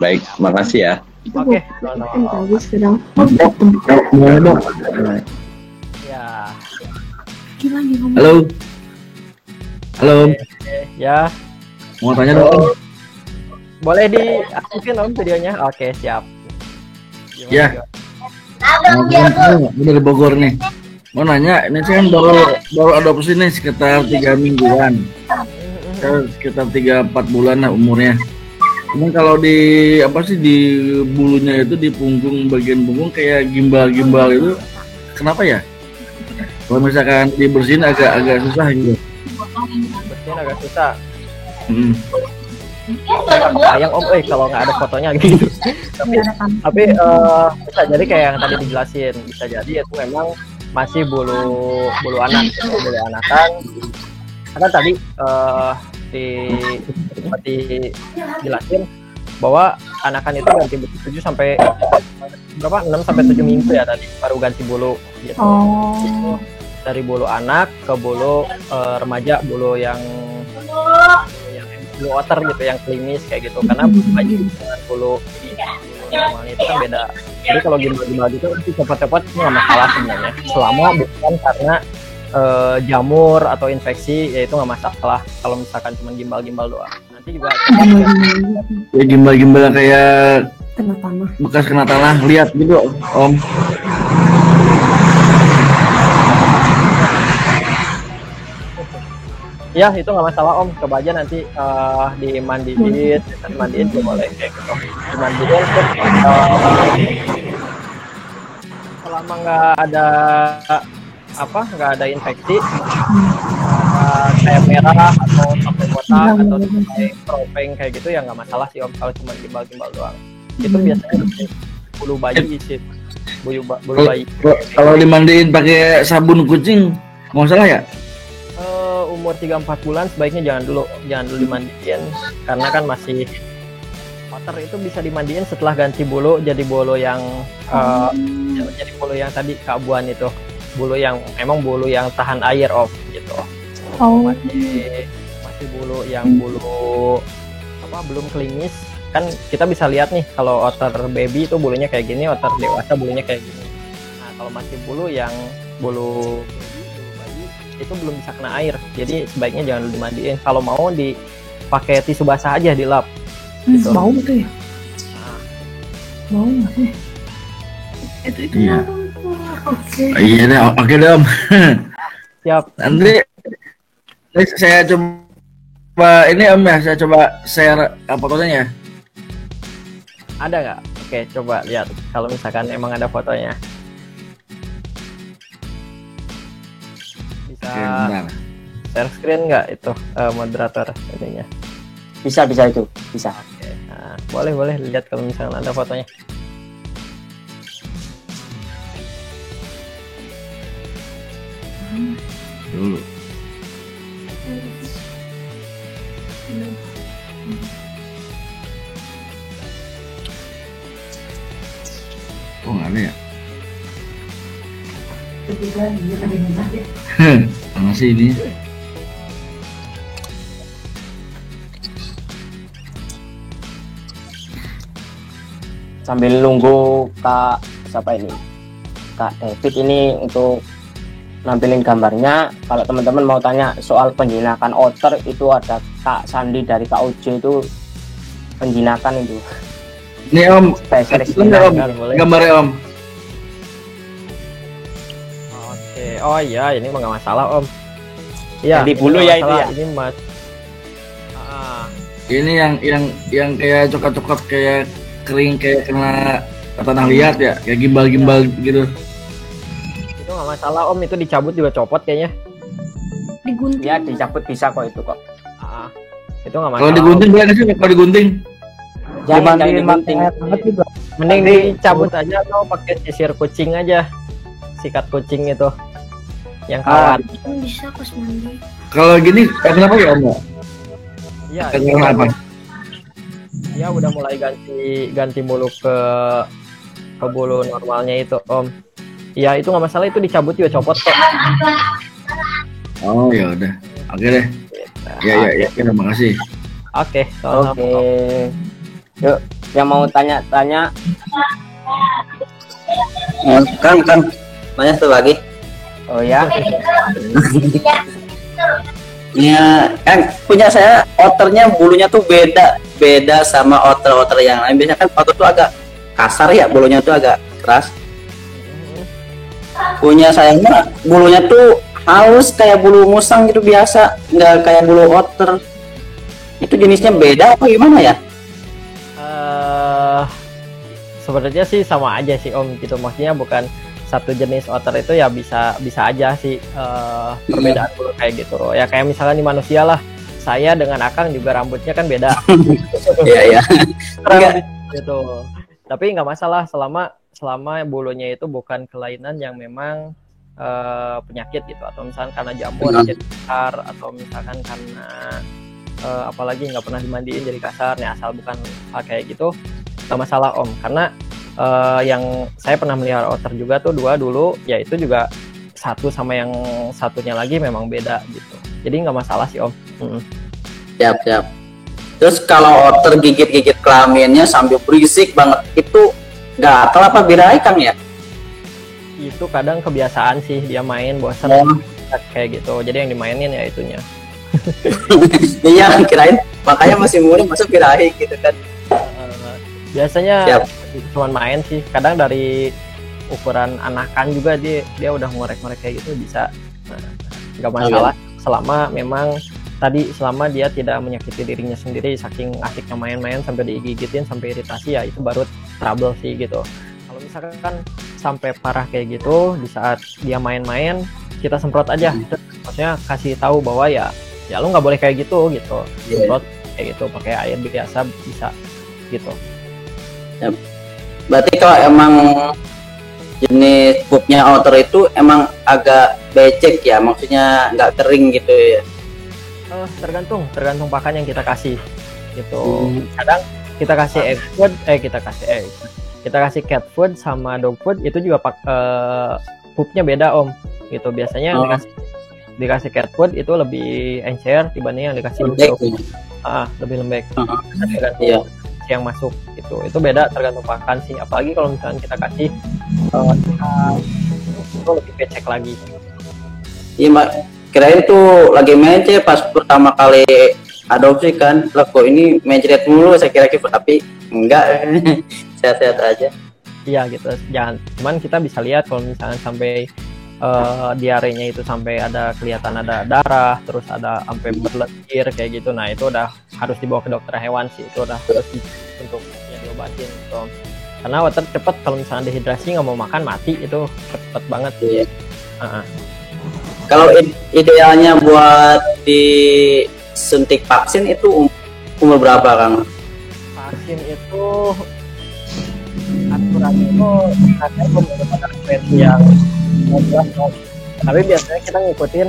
Baik, makasih ya. Oke, bagus sedang. ya. Halo. Halo. Ya. Mau tanya dong. Boleh diaktifin Om videonya? Oke, siap. Ya. Dari Bogor nih. Mau nanya, ini saya kan baru adopsi nih sekitar 3 mingguan. Sekitar 3-4 bulan lah umurnya. Cuman kalau di bulunya itu, di punggung, bagian punggung kayak gimbal-gimbal itu, kenapa ya? Kalau misalkan dibersihin agak susah gitu. Bersihin agak susah. Sayang Om, kalau nggak ada fotonya gitu. tapi bisa jadi kayak yang tadi dijelasin, bisa jadi itu memang masih bulu anak, bulu anakan. Karena tadi seperti jelasin bahwa anakan itu ganti bulu 7 sampai 6 sampai 7 minggu ya tadi baru ganti bulu gitu. Dari bulu anak ke bulu remaja, bulu yang bulu otter gitu, yang klimis kayak gitu. Karena bayi dengan bulu normalnya itu kan beda. Jadi kalau gimbal gitu nanti cepat-cepat nggak masalah sebenarnya, selama bukan karena jamur atau infeksi, ya itu nggak masalah. Kalau misalkan cuma gimbal doang, nanti juga ya gimbal kayak kena tanah, bekas kena tanah, lihat gitu Om. ya itu nggak masalah Om, coba aja nanti dimandiin juga boleh kayak gitu. Dimandiin terus selama nggak ada infeksi, kayak merah atau sampai botak atau sampai keropeng kayak gitu, ya nggak masalah sih Om, kalau cuma gimbal doang. Itu biasanya bulu bayi sih, bulu bayi. Kalau dimandiin pakai sabun kucing nggak salah ya? Umur 3-4 bulan sebaiknya jangan dulu dimandiin, karena kan masih otter. Itu bisa dimandiin setelah ganti bulu jadi bulu yang jadi bulu yang tadi keabuan itu, bulu yang emang bulu yang tahan air Om gitu. Masih bulu yang belum klimis. Kan kita bisa lihat nih, kalau otter baby itu bulunya kayak gini, otter dewasa bulunya kayak gini. Nah, kalau masih bulu bayi itu belum bisa kena air, jadi sebaiknya jangan dimandiin. Kalau mau dipakai tisu basah aja, dilap. Gitu. Bau tuh ya? Bau nggak sih? Itu Iya. Oke. Iya deh, oke deh Om. Siap. Nanti saya coba ini Om ya, saya coba share fotonya ya. Ada nggak? Oke, coba lihat kalau misalkan emang ada fotonya. Bisa share screen nggak itu moderator ininya? Bisa itu, bisa. Oke, nah, boleh lihat kalau misalkan ada fotonya. Dulu. Oh nggak ada ya? Masih ini. Sambil nunggu Kak David ini untuk nampilin gambarnya. Kalau teman-teman mau tanya soal penjinakan otter, itu ada Kak Sandi dari KUJ, itu penjinakan itu. Ini Om, spesialis gambarnya Om. Oke, oh iya, ini mah nggak masalah Om. Iya. Di bulu ya itu ya. Ini mas. Ini yang kayak coklat kayak kering, kayak kena tanah liat ya, kayak gimbal gitu. Itu nggak masalah Om, itu dicabut juga copot kayaknya. Digunting. Ya dicabut bisa kok itu kok. Itu nggak masalah. Kalau digunting boleh nggak sih? Kalau digunting? Jangan digunting. Mending dicabut aja atau pakai sisir kucing aja, sikat kucing itu yang kawat. Bisa pas mandi. Kalau gini kenapa ya Om? Iya. Kenapa? Ya udah mulai ganti bulu ke bulu normalnya itu Om. Ya itu nggak masalah, itu dicabut juga copot kok. Oh ya udah, oke deh. Ya terima kasih. Oke. Oke. Yuk. yang mau tanya-tanya. Kang, banyak tuh lagi. Oh ya, Ya, kan punya saya outernya bulunya tuh beda sama outer yang lain. Biasanya kan outer tuh agak kasar ya, bulunya tuh agak keras. Punya saya mah bulunya tuh halus kayak bulu musang gitu biasa, nggak kayak bulu outer. Itu jenisnya beda apa gimana ya? Sebenarnya sih sama aja sih Om gitu, maksudnya bukan satu jenis otter itu ya bisa aja sih perbedaan bulu kayak gitu loh. Ya kayak misalnya di manusia lah, saya dengan Akang juga rambutnya kan beda. Iya. Rambut gitu. Tapi nggak masalah selama bulunya itu bukan kelainan yang memang penyakit gitu, atau misalkan karena jamur jadi kasar, atau misalkan karena apalagi nggak pernah dimandiin jadi kasar. Nih asal bukan hal kayak gitu nggak masalah Om, karena yang saya pernah melihara otter juga tuh dua dulu, ya itu juga satu sama yang satunya lagi memang beda gitu, jadi nggak masalah sih Om. Siap. Terus kalau otter gigit kelaminnya sambil berisik banget, itu gatal apa birahi Kang ya? Itu kadang kebiasaan sih, dia main bosan kayak gitu, jadi yang dimainin ya itunya. Iya, kirain makanya masih muda masuk birahi gitu kan. Biasanya cuma main sih, kadang dari ukuran anakan juga dia udah ngorek-ngorek kayak gitu bisa, nggak masalah selama memang selama dia tidak menyakiti dirinya sendiri. Saking asiknya main-main sampai digigitin sampai iritasi, ya itu baru trouble sih gitu. Kalau misalkan sampai parah kayak gitu, di saat dia main-main kita semprot aja, maksudnya kasih tahu bahwa ya lu nggak boleh kayak gitu semprot kayak gitu pakai air biasa bisa gitu. Berarti kalau emang jenis pupnya outer itu emang agak becek ya, maksudnya nggak kering gitu ya? Tergantung pakan yang kita kasih gitu. Kadang kita kasih egg food, kita kasih cat food sama dog food itu juga pupnya beda Om gitu. Biasanya dikasih cat food itu lebih encer dibanding yang dikasih dog food. Lebih lembek. Tergantung yang masuk gitu, itu beda tergantung pakan sih. Apalagi kalau misalnya kita kasih itu lebih becek lagi. Iya Mbak, kirain tuh lagi mece pas pertama kali adopsi kan, lah kok ini mencret mulu saya kira gitu, tapi enggak. Sehat-sehat aja. Iya gitu, cuman kita bisa lihat kalau misalnya sampai diarenya itu sampai kelihatan ada darah, terus ada sampai berlendir kayak gitu, nah itu udah harus dibawa ke dokter hewan sih, itu udah harus untuk diobatin gitu. Karena water cepet, kalau misalnya dehidrasi nggak mau makan mati, itu cepet banget. Iya. Kalau idealnya buat disuntik vaksin itu umur berapa Kang? Vaksin itu aturannya itu katanya menggunakan versi yang tapi biasanya kita ngikutin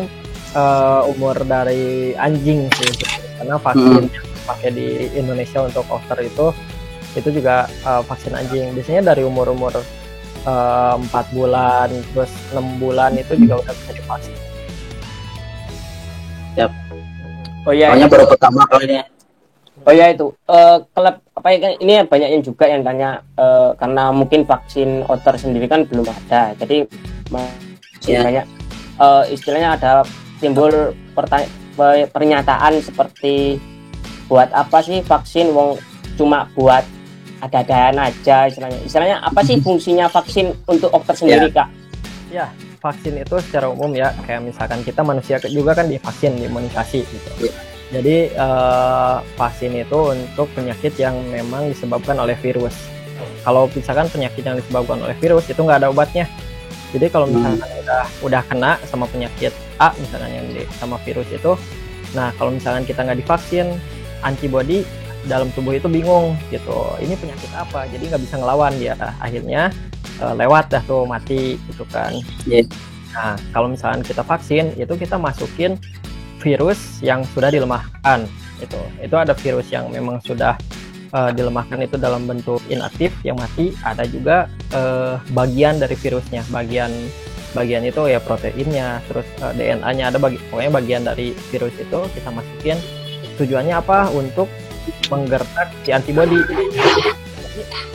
umur dari anjing sih, karena vaksin yang pakai di Indonesia untuk outer itu juga vaksin anjing. Biasanya dari umur 4 bulan terus 6 bulan itu juga udah bisa divaksin. Yap. Oh iya, soalnya baru pertama kalinya. Oh ya itu klub apa ya, ini banyak yang juga yang tanya karena mungkin vaksin outer sendiri kan belum ada, jadi banyak istilahnya ada timbul pernyataan seperti buat apa sih vaksin, wong cuma buat ada-adaan aja istilahnya apa sih fungsinya vaksin untuk outer sendiri Kak? Ya, vaksin itu secara umum ya, kayak misalkan kita manusia juga kan divaksin, diimunisasi gitu. Jadi vaksin itu untuk penyakit yang memang disebabkan oleh virus. Kalau misalkan penyakit yang disebabkan oleh virus itu nggak ada obatnya. Jadi kalau misalkan udah kena sama penyakit A misalkan yang sama virus itu, nah kalau misalkan kita nggak divaksin, antibodi dalam tubuh itu bingung gitu, ini penyakit apa, jadi nggak bisa ngelawan dia, akhirnya lewat dah tuh, mati gitu kan. Nah kalau misalkan kita vaksin itu kita masukin virus yang sudah dilemahkan, itu ada virus yang memang sudah dilemahkan itu dalam bentuk inaktif yang mati, ada juga bagian dari virusnya, bagian itu ya proteinnya, terus DNA-nya ada, pokoknya bagian dari virus itu kita masukin. Tujuannya apa? Untuk menggertak si antibodi.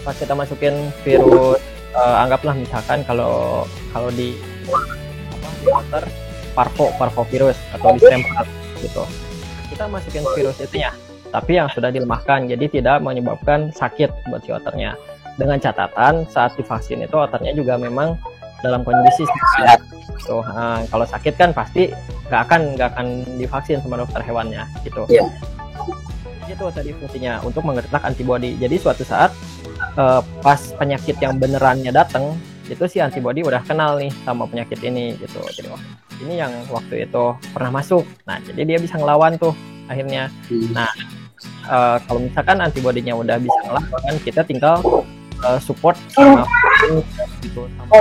pas kita masukin virus, anggaplah misalkan kalau di di otter parvovirus atau distemper gitu, kita masukin virus itu ya, tapi yang sudah dilemahkan, jadi tidak menyebabkan sakit buat si otternya. Dengan catatan saat divaksin itu otternya juga memang dalam kondisi sehat. So, kalau sakit kan pasti nggak akan divaksin sama dokter hewannya gitu. Iya. Itu tadi fungsinya untuk menggerak antibodi. Jadi suatu saat pas penyakit yang benerannya datang, itu si antibodi udah kenal nih sama penyakit ini gitu. Jadi ini yang waktu itu pernah masuk. Nah, jadi dia bisa ngelawan tuh akhirnya. Nah, kalau misalkan antibodinya udah bisa ngelawan, kita tinggal support sama gitu, sama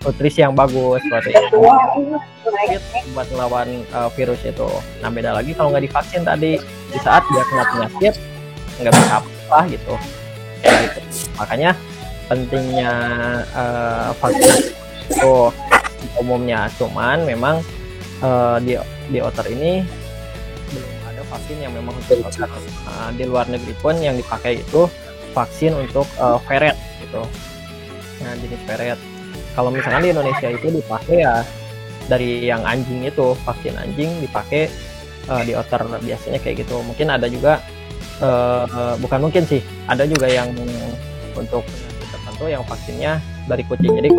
nutrisi yang bagus seperti itu buat melawan virus itu. Nah, beda lagi kalau nggak divaksin tadi, di saat dia kena penyakit nggak bisa apa gitu. Makanya pentingnya vaksin itu umumnya, cuman memang di otter ini belum ada vaksin yang memang khusus otter. Di luar negeri pun yang dipakai itu vaksin untuk ferret gitu. Nah, jenis ferret. Kalau misalkan di Indonesia itu dipakai ya dari yang anjing itu, vaksin anjing dipakai di otter biasanya kayak gitu. Mungkin ada juga bukan mungkin sih, ada juga yang untuk penyakit tertentu yang vaksinnya dari kucing. Jadi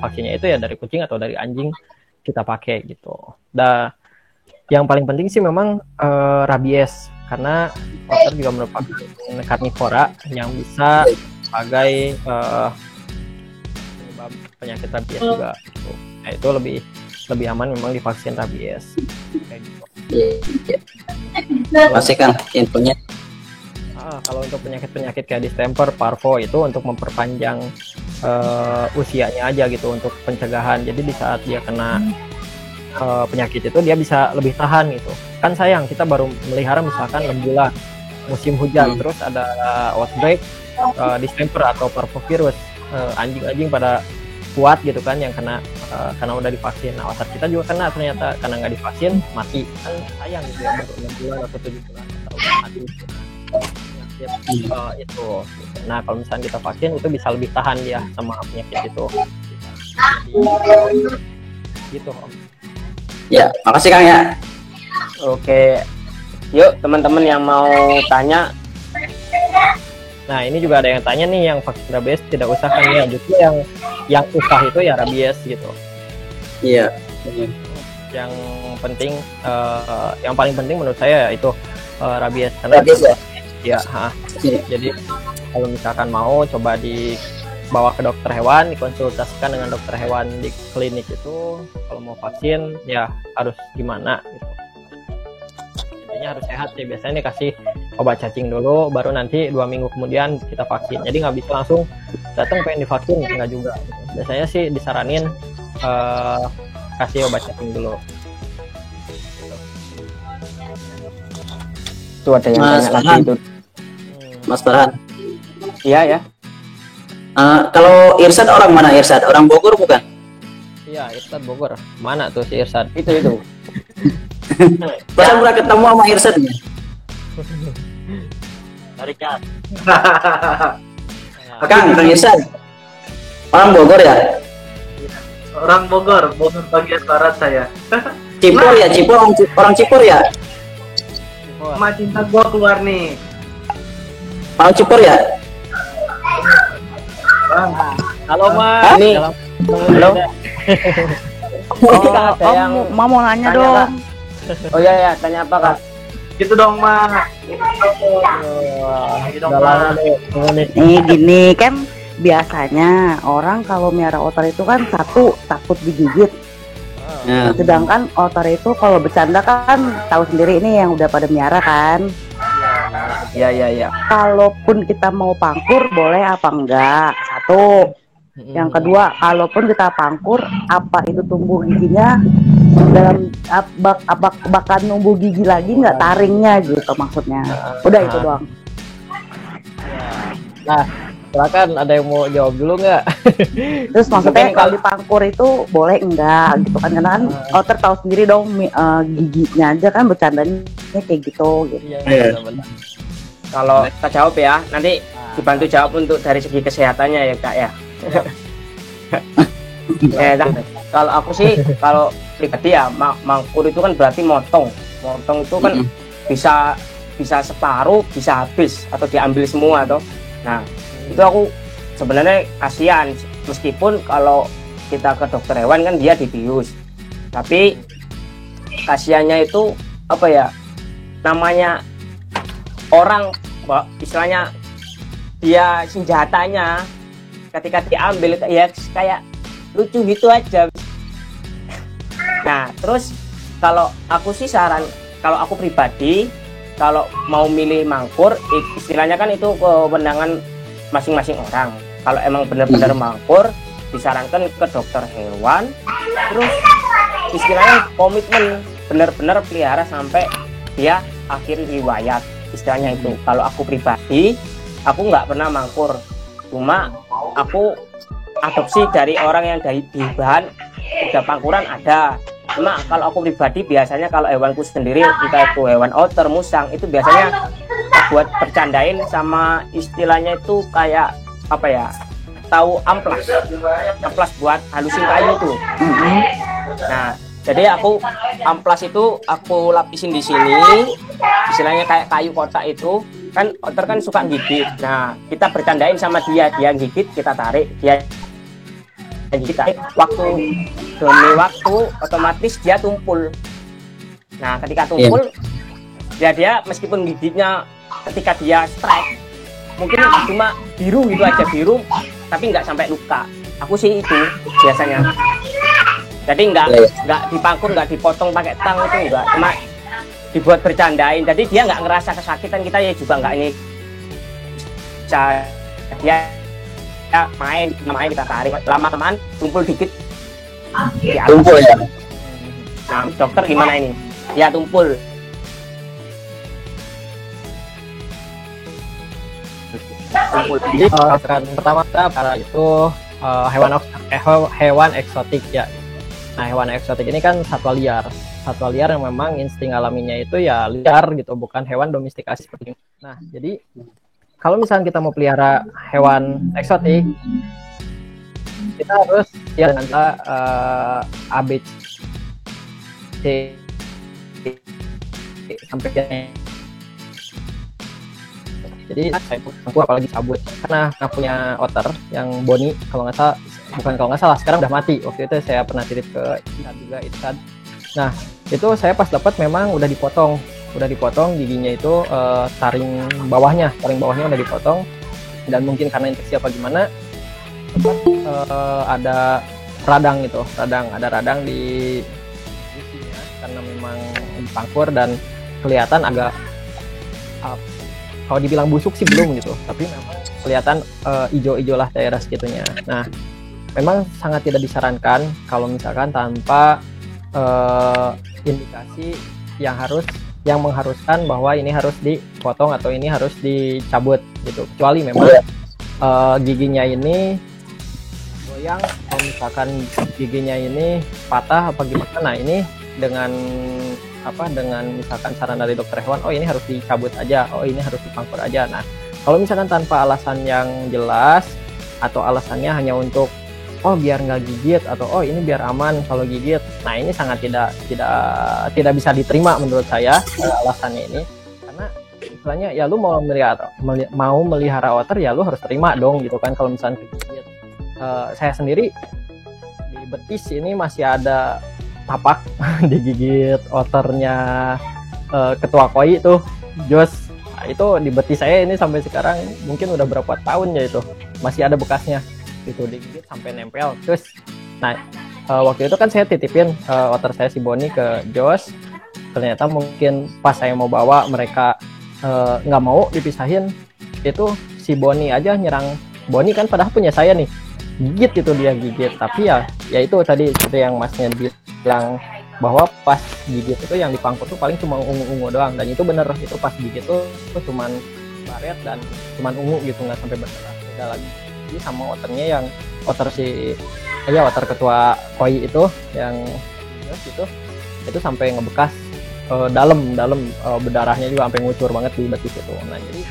vaksinnya itu ya dari kucing atau dari anjing kita pakai gitu. Dan yang paling penting sih memang rabies, karena otter juga merupakan karnivora yang bisa sebagai penyebab penyakit rabies juga gitu. Nah, itu lebih aman memang divaksin rabies kayak gitu. Masih kan infonya. Kalau untuk penyakit kayak distemper, parvo itu untuk memperpanjang usianya aja gitu, untuk pencegahan. Jadi di saat dia kena penyakit itu dia bisa lebih tahan gitu. Kan sayang kita baru melihara misalkan 6 bulan musim hujan, terus ada outbreak distemper atau parvovirus, anjing-anjing pada kuat gitu kan yang kena karena udah divaksin. Nah, otter kita juga kena ternyata karena nggak divaksin mati, kan sayang gitu ya, baru 6 bulan atau 7 bulan udah mati gitu. Itu. Nah, kalau misalnya kita vaksin itu bisa lebih tahan dia sama penyakit itu. Jadi, gitu Om. Ya, makasih Kang ya. Oke, yuk teman-teman yang mau tanya. Nah, ini juga ada yang tanya nih, yang vaksin rabies tidak usah kan ya, justru yang usah itu ya rabies gitu. Iya. Yang penting, yang paling penting menurut saya itu rabies, karena Rabies ya? Ya, jadi kalau misalkan mau coba dibawa ke dokter hewan, dikonsultasikan dengan dokter hewan di klinik itu. Kalau mau vaksin ya harus gimana gitu. Intinya harus sehat sih. Biasanya dikasih obat cacing dulu, baru nanti 2 minggu kemudian kita vaksin. Jadi nggak bisa langsung datang pengen divaksin, nggak juga. Biasanya sih disaranin kasih obat cacing dulu. Itu ada yang Mas tanya Farhan. lagi itu. Mas Farhan. Iya ya. Kalau Irsad orang mana Irsad? Orang Bogor bukan? Iya, Irsad Bogor. Mana tuh si Irsad? Itu. Masa pernah ketemu sama Irsad nih? Dari Cat. Kang Irsad. Orang Bogor ya? Orang Bogor bagian barat saya. Cipur ya, orang Cipur ya? Sama cinta gua keluar nih. Orang Cipur ya? Bang, Halo Mas. Hah? Ini. Halo. Oh, Ada yang mau nanya tanya, dong. Kak. Oh ya, tanya apa Kak? gitu dong, Mas. Gitu dong, Mas. Nih gini kan, biasanya orang kalau miara otter itu kan satu takut digigit. Ya. Sedangkan otter itu kalau bercanda kan tahu sendiri ini yang udah pada miara kan. Iya. Kalaupun kita mau pangkur boleh apa enggak? Satu. Yang kedua, kalaupun kita pangkur, apa itu tumbuh giginya dalam bakal numbuh gigi lagi nggak taringnya gitu maksudnya. Udah itu doang. Nah, silakan ada yang mau jawab dulu nggak? Terus maksudnya Mungkin kalau dipangkur itu boleh enggak gitu kan, karena kan otter tahu sendiri dong giginya aja kan bercandanya kayak gitu. Iya, benar-benar. Kalau kita jawab ya, nanti dibantu jawab untuk dari segi kesehatannya ya Kak ya. Kalau aku sih kalau pribadi ya mangkur itu kan berarti motong itu kan bisa separuh bisa habis atau diambil semua toh. Nah itu aku sebenarnya kasihan, meskipun kalau kita ke dokter hewan kan dia dibius, tapi kasihannya itu apa ya, namanya orang istilahnya dia senjatanya ketika diambil ya kayak lucu gitu aja. Nah terus kalau aku sih saran, kalau aku pribadi kalau mau milih mangkur istilahnya kan itu kewenangan masing-masing orang. Kalau emang benar-benar mangkur disarankan ke dokter hewan, terus istilahnya komitmen benar-benar pelihara sampai dia akhir riwayat istilahnya itu. Kalau aku pribadi aku nggak pernah mangkur, cuma aku adopsi dari orang yang dari di bahan udah pangkuran ada. Cuma kalau aku pribadi biasanya kalau hewanku sendiri entah itu hewan otter, musang itu biasanya buat bercandain sama istilahnya itu kayak apa ya, tahu amplas buat halusin kayu tuh. Nah jadi aku amplas itu aku lapisin di sini istilahnya kayak kayu kotak itu kan, otter kan suka gigit. Nah kita bercandain sama dia gigit kita tarik, dia gigit, waktu demi waktu otomatis dia tumpul. Nah ketika tumpul dia meskipun gigitnya ketika dia strike mungkin cuma biru gitu aja, biru tapi nggak sampai luka. Aku sih itu biasanya, jadi nggak dipangkur, nggak dipotong pakai tang, itu enggak, cuma dibuat bercandain. Jadi dia nggak ngerasa kesakitan, kita ya juga nggak ini dia ya main kita tarik lama-lamaan tumpul dikit ya, Tumpul ya. Nah dokter gimana ini ya tumpul. Jadi pertama kita itu hewan eksotik ya. Nah hewan eksotik ini kan satwa liar yang memang insting alaminya itu ya liar gitu, bukan hewan domestikasi seperti ini. Nah jadi kalau misalnya kita mau pelihara hewan eksotik, kita harus ya dengan ABC sampai. Jadi aku apalagi cabut karena punya otter yang Boni, kalau nggak salah sekarang udah mati. Waktu itu saya pernah titip ke Itad. Nah itu saya pas dapat memang udah dipotong giginya itu, taring bawahnya udah dipotong, dan mungkin karena infeksi apa gimana ada radang di giginya karena memang dipangkur dan kelihatan agak kalau dibilang busuk sih belum gitu, tapi memang kelihatan ijo-ijo lah daerah segitunya. Nah memang sangat tidak disarankan kalau misalkan tanpa indikasi yang mengharuskan bahwa ini harus dipotong atau ini harus dicabut gitu, kecuali memang giginya ini goyang, kalau misalkan giginya ini patah apa gimana. Nah ini dengan misalkan saran dari dokter hewan, oh ini harus dicabut aja, oh ini harus dipangkur aja. Nah kalau misalkan tanpa alasan yang jelas atau alasannya hanya untuk oh biar nggak gigit atau oh ini biar aman kalau gigit, nah ini sangat tidak bisa diterima menurut saya alasannya ini. Karena istilahnya ya lu mau melihara otter ya lu harus terima dong gitu kan kalau misalnya kegigit. Saya sendiri di betis ini masih ada tapak digigit otternya ketua koi itu Jos. Nah, itu di betis saya ini sampai sekarang mungkin udah berapa tahun ya itu masih ada bekasnya itu, digigit sampai nempel terus. Nah waktu itu kan saya titipin otter saya si Boni ke Jos, ternyata mungkin pas saya mau bawa mereka nggak mau dipisahin, itu si Boni aja nyerang Boni kan, padahal punya saya nih, gigit itu dia gigit. Tapi ya itu tadi seperti yang masnya bilang bahwa pas gigit itu yang dipangkur tuh paling cuma ungu-ungu doang, dan itu bener, itu pas gigit tuh cuman baret dan cuman ungu gitu, nggak sampai berdarah. Beda lagi sama otternya yang otter otter ketua koi itu yang itu sampai ngebekas dalam berdarahnya juga sampai ngucur banget di betis itu. Nah jadi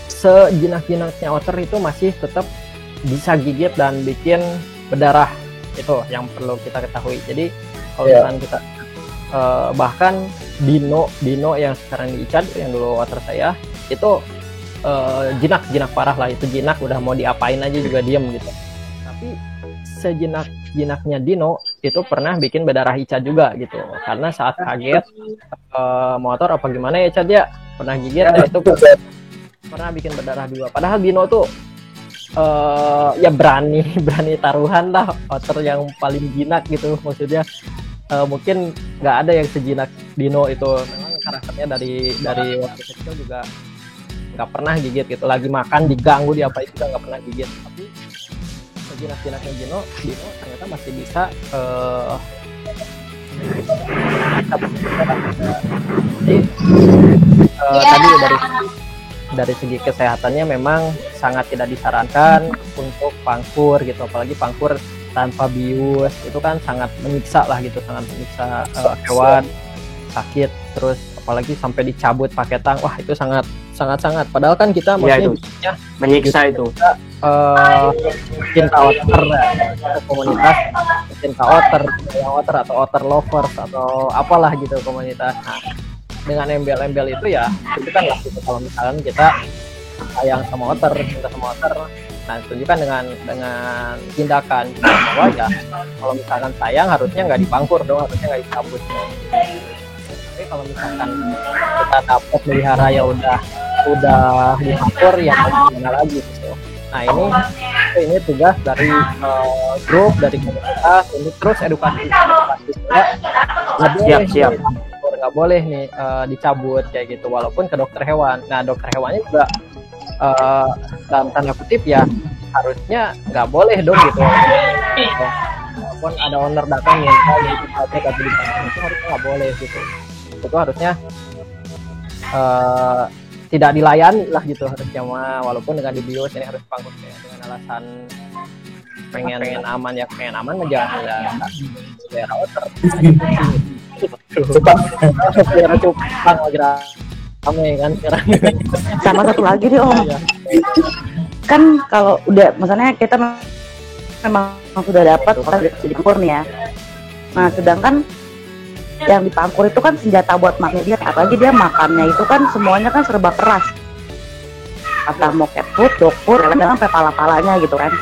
sejinak-jinaknya otter itu masih tetap bisa gigit dan bikin berdarah, itu yang perlu kita ketahui. Jadi kalau misalkan kita bahkan dino yang sekarang di Ican yang dulu otter saya itu jinak parah lah, itu jinak udah mau diapain aja juga diem gitu. Tapi sejinak-jinaknya dino itu pernah bikin berdarah Ica juga gitu, karena saat kaget motor apa gimana ya Cad ya, pernah gigit dan itu pernah bikin berdarah juga. Padahal dino tuh ya berani taruhan lah, otter yang paling jinak gitu, maksudnya mungkin nggak ada yang sejinak dino itu. Memang karakternya dari waktu kecil juga nggak pernah gigit gitu, lagi makan diganggu diapain juga nggak pernah gigit. Tapi sejinak-jinaknya dino ternyata masih bisa tadi dari segi kesehatannya memang sangat tidak disarankan untuk pangkur gitu, apalagi pangkur tanpa bius itu kan sangat menyiksa lah gitu, sangat menyiksa hewan, sakit, terus apalagi sampai dicabut pakai tang, wah itu sangat padahal kan kita maksudnya menyiksa itu cinta otter komunitas cinta otter atau otter lovers atau apalah gitu komunitas. Nah, dengan embel-embel itu ya itu kan lah gitu, kalau misalkan kita sayang sama otter, cinta sama otter, nah tunjukkan dengan tindakan bahwa ya kalau misalkan sayang harusnya nggak dipangkur dong, harusnya nggak dicabut dong. Tapi kalau misalkan kita dapat melihara ya udah dipangkur ya gimana lagi gitu. Nah ini tugas dari grup, dari komunitas untuk terus edukasi ya. Siap. Nggak boleh nih dicabut kayak gitu, walaupun ke dokter hewan. Nah dokter hewannya juga dalam tanda kutip ya harusnya nggak boleh dong gitu, walaupun ada owner datang minta gitu kata itu harusnya nggak boleh gitu, itu harusnya tidak dilayani lah gitu harusnya mah, walaupun dengan dibius ini harus pangkur dengan alasan pengen aman ya, pengen aman jangan daerah otter cupang lagi rame kan sekarang. Sama satu lagi nih Om, kan kalau udah misalnya kita memang sudah dapat dipangkur nih ya, nah sedangkan yang dipangkur itu kan senjata buat makan dia, apalagi dia makannya itu kan semuanya kan serba keras, atau mau cat food, dog food, dengan sampai pala-palanya gitu kan.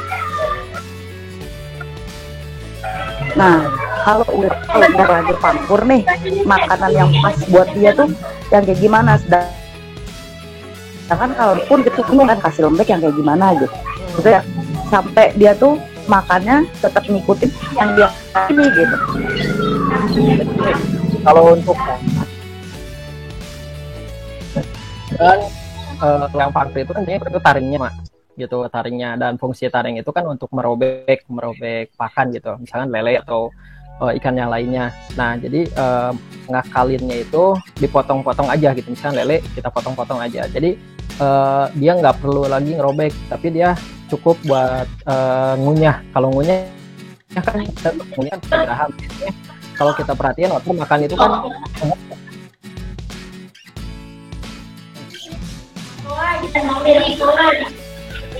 Nah kalau udah lanjut pangkur nih, makanan yang pas buat dia tuh yang kayak gimana, sedangkan kalaupun kita kan kasih lembek yang kayak gimana gitu, maksudnya sampai dia tuh makannya tetap ngikutin yang dia ini gitu. Kalau untuk dan yang pangkur itu kan itu taringnya mak gitu, taringnya, dan fungsi taring itu kan untuk merobek pakan gitu, misalkan lele atau ikan yang lainnya. Nah jadi ngakalinnya itu dipotong-potong aja gitu, misalkan lele kita potong-potong aja, jadi dia nggak perlu lagi ngerobek, tapi dia cukup buat ngunyah. Kalau ngunyah kan ngunyah geraham. Kalau kita perhatian otter makan itu kan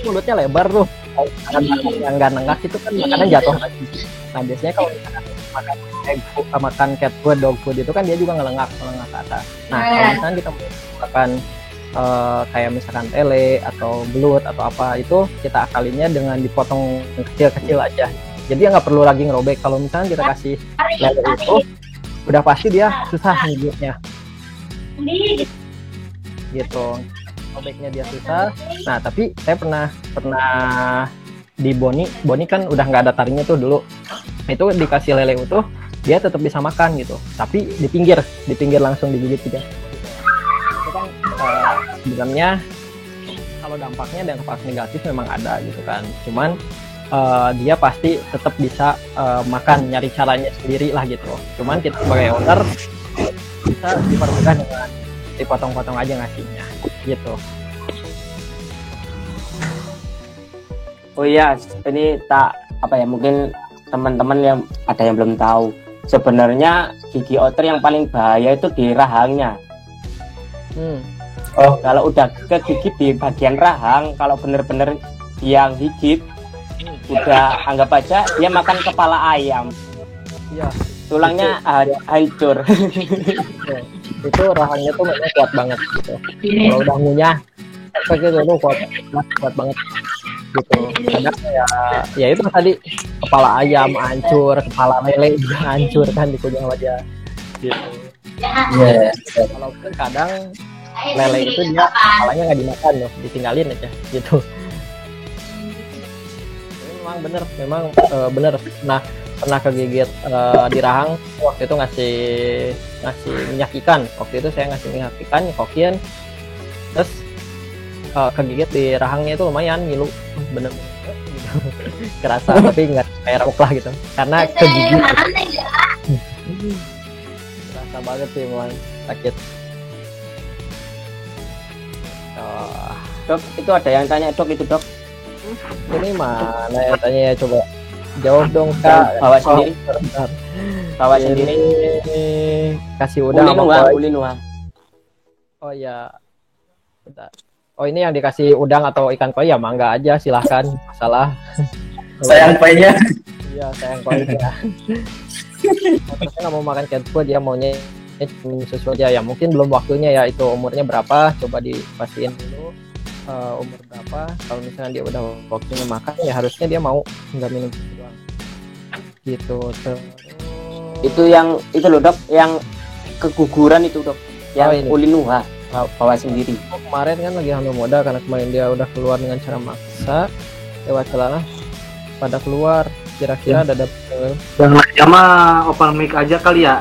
mulutnya lebar tuh, yang nggak nengah itu kan makanan jatuh lagi. Nah biasanya kalau makan cat food, dog food itu kan dia juga ngelengak ke atas. Nah kalau misalnya kita makan kayak misalkan tele atau belut atau apa, itu kita akalinnya dengan dipotong kecil-kecil aja, jadi nggak perlu lagi ngerobek. Kalau misalnya kita kasih lele itu udah pasti dia susah ngigitnya gitu, robeknya dia susah. Nah tapi saya pernah di Boni kan udah nggak ada taringnya tuh dulu, itu dikasih lele utuh dia tetap bisa makan gitu, tapi di pinggir langsung digigit juga. Itu kan sebenarnya kalau dampak negatif memang ada gitu kan, cuman dia pasti tetap bisa makan, nyari caranya sendiri lah gitu. Cuman kita sebagai owner bisa dipermudah dengan dipotong-potong aja ngasihnya gitu. Oh iya, ini mungkin teman-teman yang ada yang belum tahu, sebenarnya gigi otter yang paling bahaya itu di rahangnya. Oh. Kalau udah kegigit di bagian rahang, kalau bener-bener yang gigit, udah anggap aja dia makan kepala ayam. Iya. Tulangnya hancur. Itu rahangnya tuh memang kuat banget gitu. Kalau udah ngunyah, efek itu tuh kuat banget gitu. Kadang ya itu tadi kepala ayam hancur, kepala lele juga hancur kan dikunyah sama dia gitu. Iya. Walaupun kadang lele itu dia kepalanya nggak dimakan loh, ditinggalin aja gitu. Ini memang bener. Nah, pernah kegigit di rahang waktu itu ngasih minyak ikan. Waktu itu saya ngasih minyak ikan, nyekokin, terus kegigit di rahangnya itu lumayan ngilu, bener gitu. Kerasa tapi nggak kayak remuk lah gitu, karena kegigit. Kerasa banget sih, memang sakit. Dok, itu ada yang tanya, Dok, itu Dok. Ini mana ya tanya ya, coba jawab dong Kak. Bawa sendiri. Bawa Ini sendiri. kasih udang Uli nuah. Oh ya. Bentar. Oh ini yang dikasih udang atau ikan koi ya mangga aja silahkan. Salah. Sayang paynya. Iya sayang koi ya. Terus nggak mau makan cat food, dia maunya susu aja ya. Mungkin belum waktunya ya, itu umurnya berapa? Coba dipastiin dulu umur berapa. Kalau misalnya dia udah waktunya makan ya harusnya dia mau, nggak minum susu doang. Gitu. Terus Itu yang itu loh Dok, yang keguguran itu Dok, yang ini. Uli nuah. Bawa sendiri. Kemarin kan lagi hamil muda, karena kemarin dia udah keluar dengan cara maksa lewat celana pada keluar. Kira-kira ada dapet Yang mah open mic aja kali ya.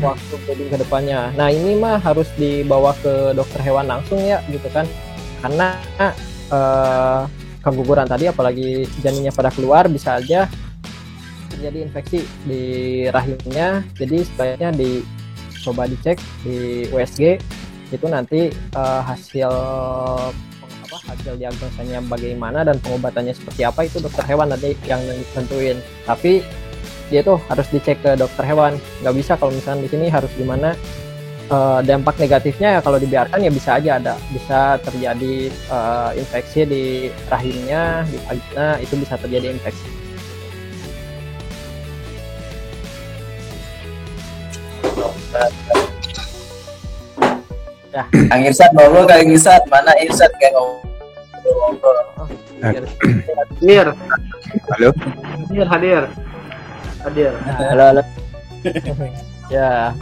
waktu breeding ke depannya. Nah ini mah harus dibawa ke dokter hewan langsung ya gitu kan, karena keguguran tadi apalagi janinnya pada keluar bisa aja terjadi infeksi di rahimnya. Jadi sebaiknya coba dicek di USG itu nanti hasil diagnosanya bagaimana dan pengobatannya seperti apa itu dokter hewan nanti yang nentuin. Tapi dia tuh harus dicek ke dokter hewan, nggak bisa kalau misalnya di sini harus gimana. Dampak negatifnya ya kalau dibiarkan ya bisa terjadi infeksi di rahimnya, di vagina itu bisa terjadi infeksi. Ya. Kang Irsat ngobrol, Kang Irsat mana Irsat kayak ngobrol. Hadir. Halo. Hadir. Halo. Ya.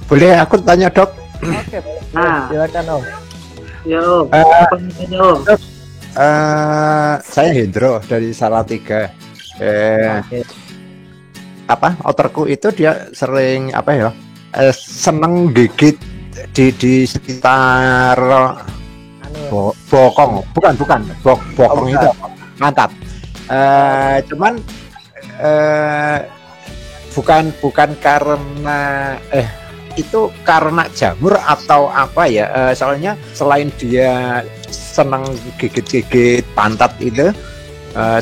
Boleh aku tanya dok? Oke, Nah, silakan Om. ya Om. Apa tanya Om? Saya Hendro dari Salatiga. Oke. Outerku itu dia sering seneng gigit di sekitar bokong, bokong itu mantap. Cuman bukan karena itu karena jamur atau apa ya, soalnya selain dia senang gigit-gigit pantat itu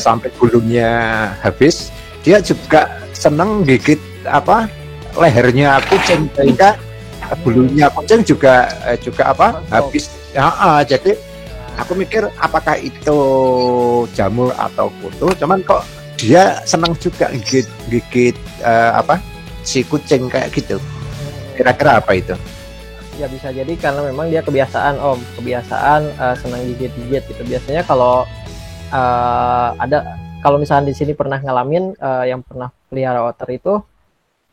sampai bulunya habis, dia juga senang gigit lehernya kucing, sehingga bulunya kucing juga habis. Jadi aku mikir apakah itu jamur atau kutu, cuman kok dia senang juga gigit si kucing kayak gitu. Kira-kira apa itu? Ya bisa jadi karena memang dia kebiasaan Om, senang gigit-gigit gitu. Biasanya kalau kalau misalnya di sini pernah ngalamin yang pernah pelihara otter itu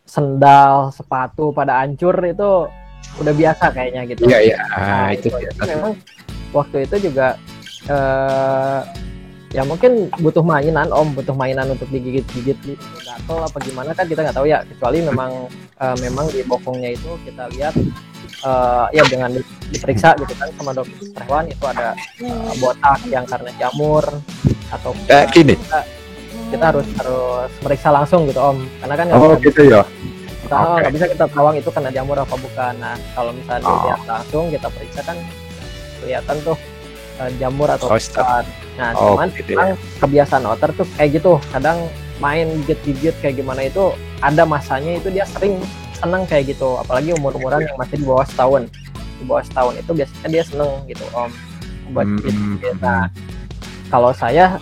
sendal, sepatu pada hancur itu udah biasa kayaknya gitu. Iya. Itu memang waktu itu juga ya mungkin butuh mainan Om, untuk digigit-gigit gitu, gatel apa gimana kan kita nggak tahu ya, kecuali memang di bokongnya itu kita lihat ya dengan diperiksa gitu kan sama dokter hewan itu ada botak yang karena jamur atau gini. Kita harus meriksa langsung gitu Om, karena kan gitu ya. Nggak bisa kita tawang itu karena jamur apa bukan. Nah kalau misalnya dilihat langsung kita periksa kan kelihatan tuh jamur atau bukan. Nah cuman gitu ya. Kebiasaan otter tuh kayak gitu, kadang main gigit-gigit kayak gimana itu ada masanya itu dia sering seneng kayak gitu, apalagi umur-umuran yang masih di bawah setahun. Di bawah setahun itu biasanya dia seneng gitu Om buat jepit. Nah, kalau saya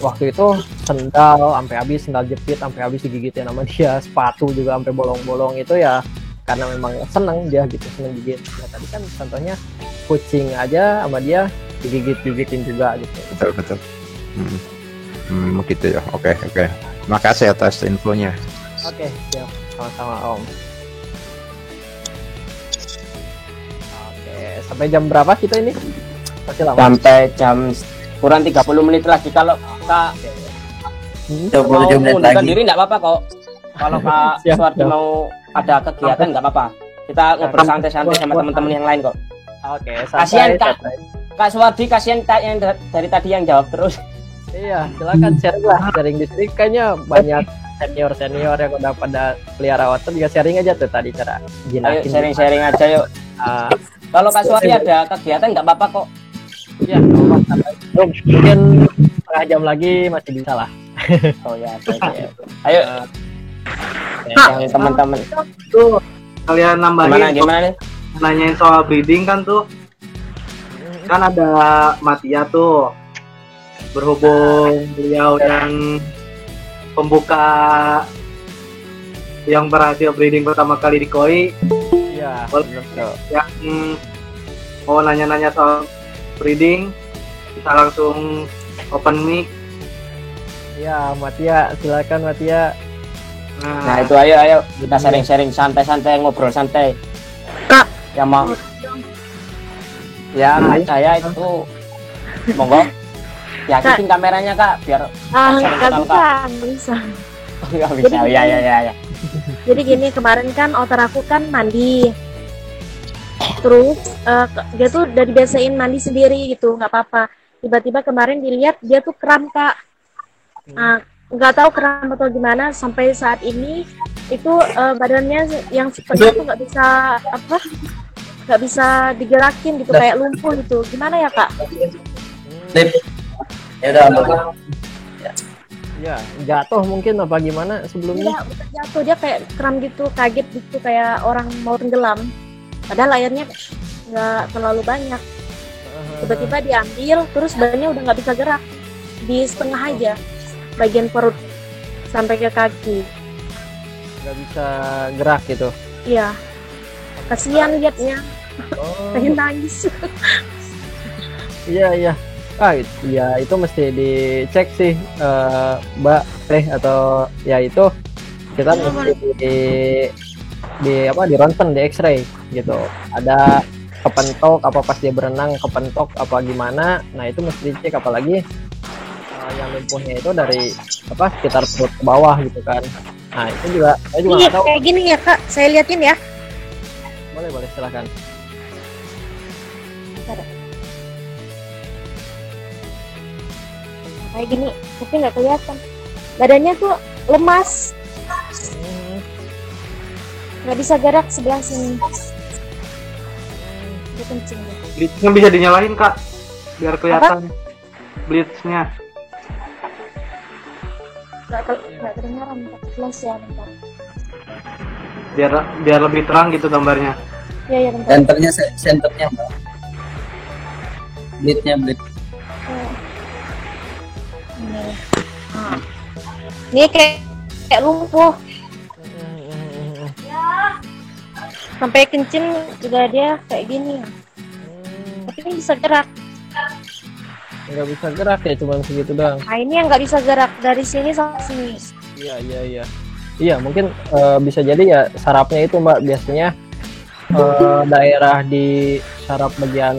waktu itu sendal sampai habis, sendal jepit sampai habis digigitin sama dia, sepatu juga sampai bolong-bolong, itu ya karena memang seneng dia gitu, seneng gigit. Nah, tadi kan contohnya kucing aja sama dia digigit-gigitin juga gitu. Betul. Begitu ya. Oke. Makasih atas infonya. Oke, siap. Sama-sama Om. Oke, sampai jam berapa kita ini? Masih lama. Sampai jam kurang 30 menit lagi. Kalau Kak mau mengundurkan diri nggak apa-apa kok. Kalau Kak Suwardi mau ada kegiatan nggak apa-apa. Kita ngobrol santai-santai sama teman-teman yang lain kok. Oke, kasihan Kak Suwardi, kasihan yang dari tadi yang jawab terus. Iya, silakan sharing lah, sharing di sini. Kayaknya banyak senior yang udah pada pelihara otter juga sharing aja tuh tadi cara jinakin. Ayo sharing aja yuk. Kalau Kak Suwardi ada kegiatan nggak apa-apa kok. Iya, mungkin setengah jam lagi masih bisa lah. Oh ya, ayo. Yang teman-teman tuh kalian nambahin gimana nih? Nanyain soal breeding kan tuh. Kan ada Matia tuh. Berhubung beliau yang pembuka yang berhasil breeding pertama kali di Koi. Iya, yang mau nanya-nanya soal breeding bisa langsung open mic. Iya, Matia, silakan Matia. Nah itu ayo kita sharing-sharing santai-santai, ngobrol santai. Kak, yang mau ya saya itu monggo yakin kameranya Kak biar nggak bisa. Nggak bisa. Ya. Jadi gini, kemarin kan otter aku kan mandi, terus dia tuh udah dibiasain mandi sendiri gitu, nggak apa-apa. Tiba-tiba kemarin dilihat dia tuh kram Kak. Nggak tahu kram atau gimana, sampai saat ini itu badannya yang seperti itu nggak bisa digerakin gitu, kayak lumpuh gitu. Gimana ya Kak? Ya udah. Ya, jatuh mungkin apa gimana sebelumnya? Iya, udah jatuh, dia kayak kram gitu, kaget gitu, kayak orang mau tenggelam. Padahal airnya nggak terlalu banyak. Tiba-tiba diambil, terus badannya udah nggak bisa gerak, di setengah aja, bagian perut sampai ke kaki. Nggak bisa gerak gitu? Iya, kasihan liatnya, pengen nangis. Iya. Ya itu mesti dicek sih, Mbak atau ya itu kita mesti di ronsen, di X-ray gitu. Ada kepentok apa pas dia berenang, kepentok apa gimana. Nah itu mesti dicek, apalagi yang lumpuhnya itu dari sekitar perut ke bawah gitu kan. Nah itu juga saya juga nggak tahu. Kayak gini ya Kak, saya liatin ya. Boleh silakan. Kayak gini, tapi nggak kelihatan. Badannya tuh lemas, nggak bisa gerak sebelah sini. Dia kencing. Blitznya bisa dinyalain Kak, biar kelihatan. Blitznya. Nggak kedengaran, flash ya bentar. Biar lebih terang gitu gambarnya. Iya bentar. Senternya Mbak. Blitnya. Ini kayak lumpuh. Sampai kencing juga dia kayak gini. Tapi ini bisa gerak. Nggak bisa gerak ya, cuma segitu doang. Nah ini yang nggak bisa gerak dari sini sampai sini. Iya mungkin bisa jadi ya sarafnya itu Mbak, biasanya daerah di saraf bagian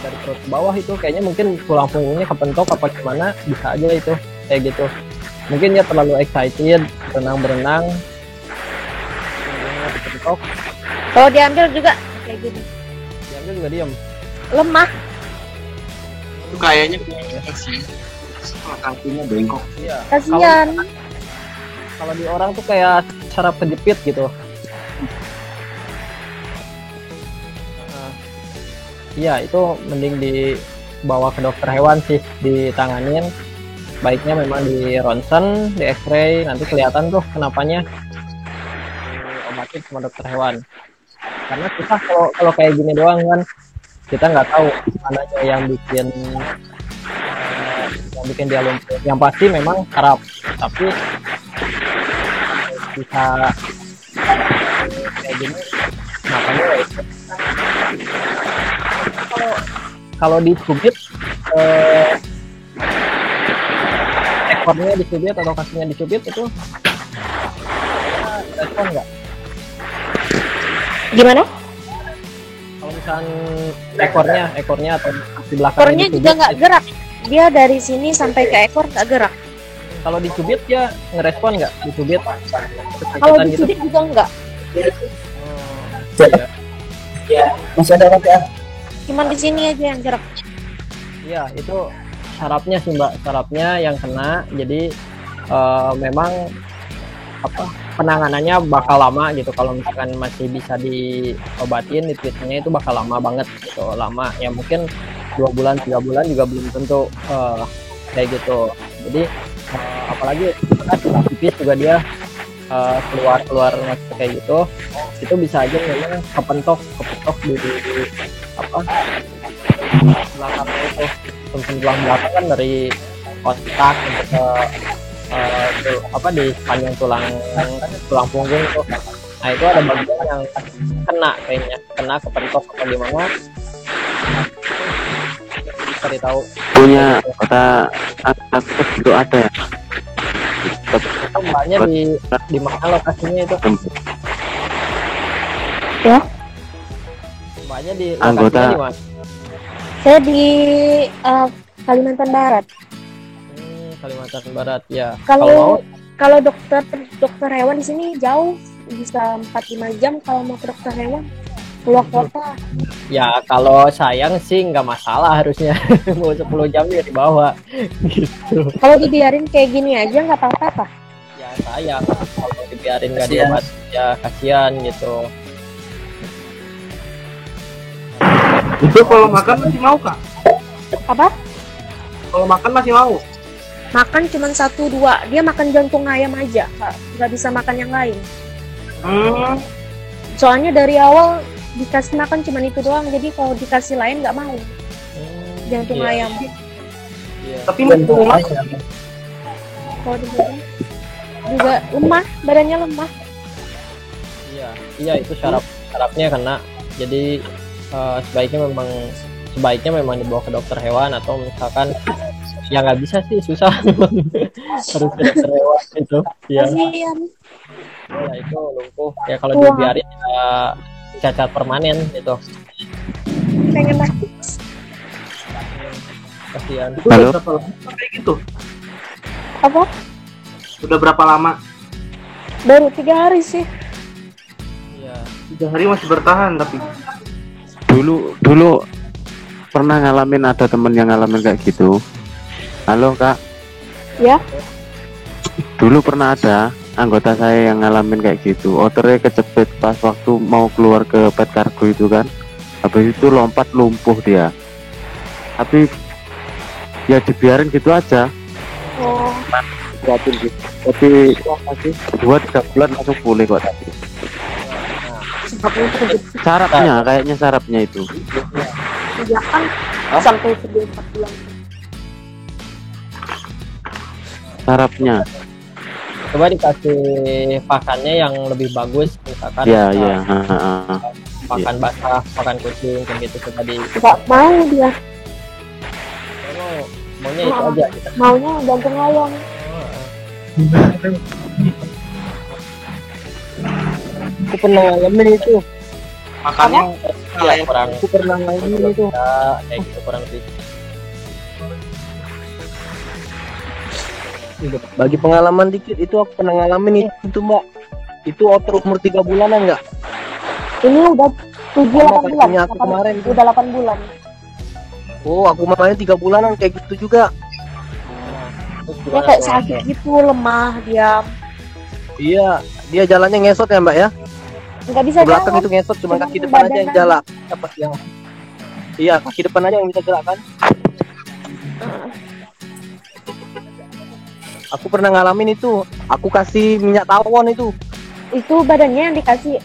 dari perut bawah itu kayaknya mungkin tulang punggungnya kepentok apa gimana, bisa aja itu kayak gitu. Mungkin ya terlalu excited berenang kepentok. Kalau diambil juga kayak gini. Diambil juga diam. Lemah. Itu kayaknya kakinya bengkok. Iya. Kasihan. Kalau di orang tuh kayak saraf kejepit gitu. Iya, itu mending dibawa ke dokter hewan sih, ditanganin. Baiknya memang di ronsen, di X-ray, nanti kelihatan tuh kenapanya. konsultasi sama dokter hewan. Karena susah kalau kayak gini doang kan, kita nggak tahu mananya yang bikin dia lumpuh. Yang pasti memang saraf, tapi bisa kayak gini makanya ya itu. Kalau dicubit ekornya dicubit atau kakinya dicubit itu respon nggak? Gimana? Kalau misalnya ekornya atau di belakangnya Ekornya juga nggak gerak. Dia dari sini sampai ke ekor nggak gerak. Kalau dicubit dia ngerespon nggak? Dicubit? Kalau dicubit juga nggak. Iya. Masih ada apa ya? Cuman di sini aja yang gerak. Iya, itu sarafnya sih Mbak, sarafnya yang kena. Jadi memang penanganannya bakal lama gitu. Kalau misalkan masih bisa diobatin, di treatmentnya itu bakal lama banget gitu, lama. Ya mungkin 2 bulan, 3 bulan juga belum tentu kayak gitu. Jadi apalagi tipis juga dia keluar kayak gitu, itu bisa aja memang kepentok di belakangnya itu, tulang belakang kan dari otak ke di sepanjang tulang punggung itu. Nah itu ada bagian yang kena kepentok atau gimana, cari tahu. Punya kota itu ada ya? Itu mbaknya di mana lokasinya itu? Ya. Mbaknya di Anggota. lokasinya di mana? Saya di Kalimantan Barat. Kalimantan Barat ya. Kalau dokter hewan di sini jauh, bisa 4-5 jam kalau mau ke dokter hewan keluar kota. Ya kalau sayang sih nggak masalah harusnya. Mau 10 jam ya dibawa gitu. Kalau dibiarin kayak gini aja nggak apa-apa. Ya sayang kalau dibiarin nggak diobat, ya kasihan gitu. Itu kalau makan masih mau Kak? Apa? Kalau makan masih mau? Makan cuma 1-2. Dia makan jantung ayam aja, Kak. Nggak bisa makan yang lain. Soalnya dari awal dikasih makan cuma itu doang, jadi kalau dikasih lain nggak mau. Jantung ayam. Iya. Tapi jantung ayam. Kalau diberi juga lemah, badannya lemah. Iya itu sarafnya kena. Jadi sebaiknya memang dibawa ke dokter hewan, atau misalkan ya nggak bisa sih, susah harus ke dokter hewan itu. Ya itu lumpuh ya, kalau dibiarin ya cacat permanen gitu. Pengen mati. Kasihan. Itu udah berapa lama kayak gitu? Apa? Udah berapa lama? Baru 3 hari sih. Iya. 3 hari masih bertahan tapi. Dulu pernah ngalamin, ada temen yang ngalamin kayak gitu. Halo Kak. Ya. Dulu pernah ada anggota saya yang ngalamin kayak gitu. Outernya kecepet pas waktu mau keluar ke pet cargo itu kan. Habis itu lompat, lumpuh dia. Tapi ya dibiarin gitu aja. Oh. Gitu. Tapi 2-3 bulan langsung pulih kok tadi. Sarapnya, kayaknya sarapnya itu. Ya kan sampai 3-4 bulan. Sarapnya. Coba dikasih pakannya yang lebih bagus, misalkan. Iya. Pakan basah, pakan kucing, kayak gitu tadi. Nggak mau dia. Maunya itu aja. Gitu. Maunya jantung ayam. Aku pernah ngalamin itu. Makanya aku pernah ngalamin itu. Kayak gitu kurang lebih. Bagi pengalaman dikit, itu aku pernah ngalamin itu Mbak. Itu outer umur 3 bulanan nggak? Ini udah 7-8 bulan. Aku kemarin udah 8 bulan. Oh, aku kemarin 3 bulanan kayak gitu juga. Dia kayak sakit gitu, lemah, diam. Iya, dia jalannya ngesot ya Mbak ya? Nggak bisa ke belakang jalan. Itu ngesot, cuma kaki depan aja yang jalan. Apa yang? Iya, kaki depan aja yang bisa gerak kan? Aku pernah ngalamin itu. Aku kasih minyak tawon itu. Itu badannya yang dikasih.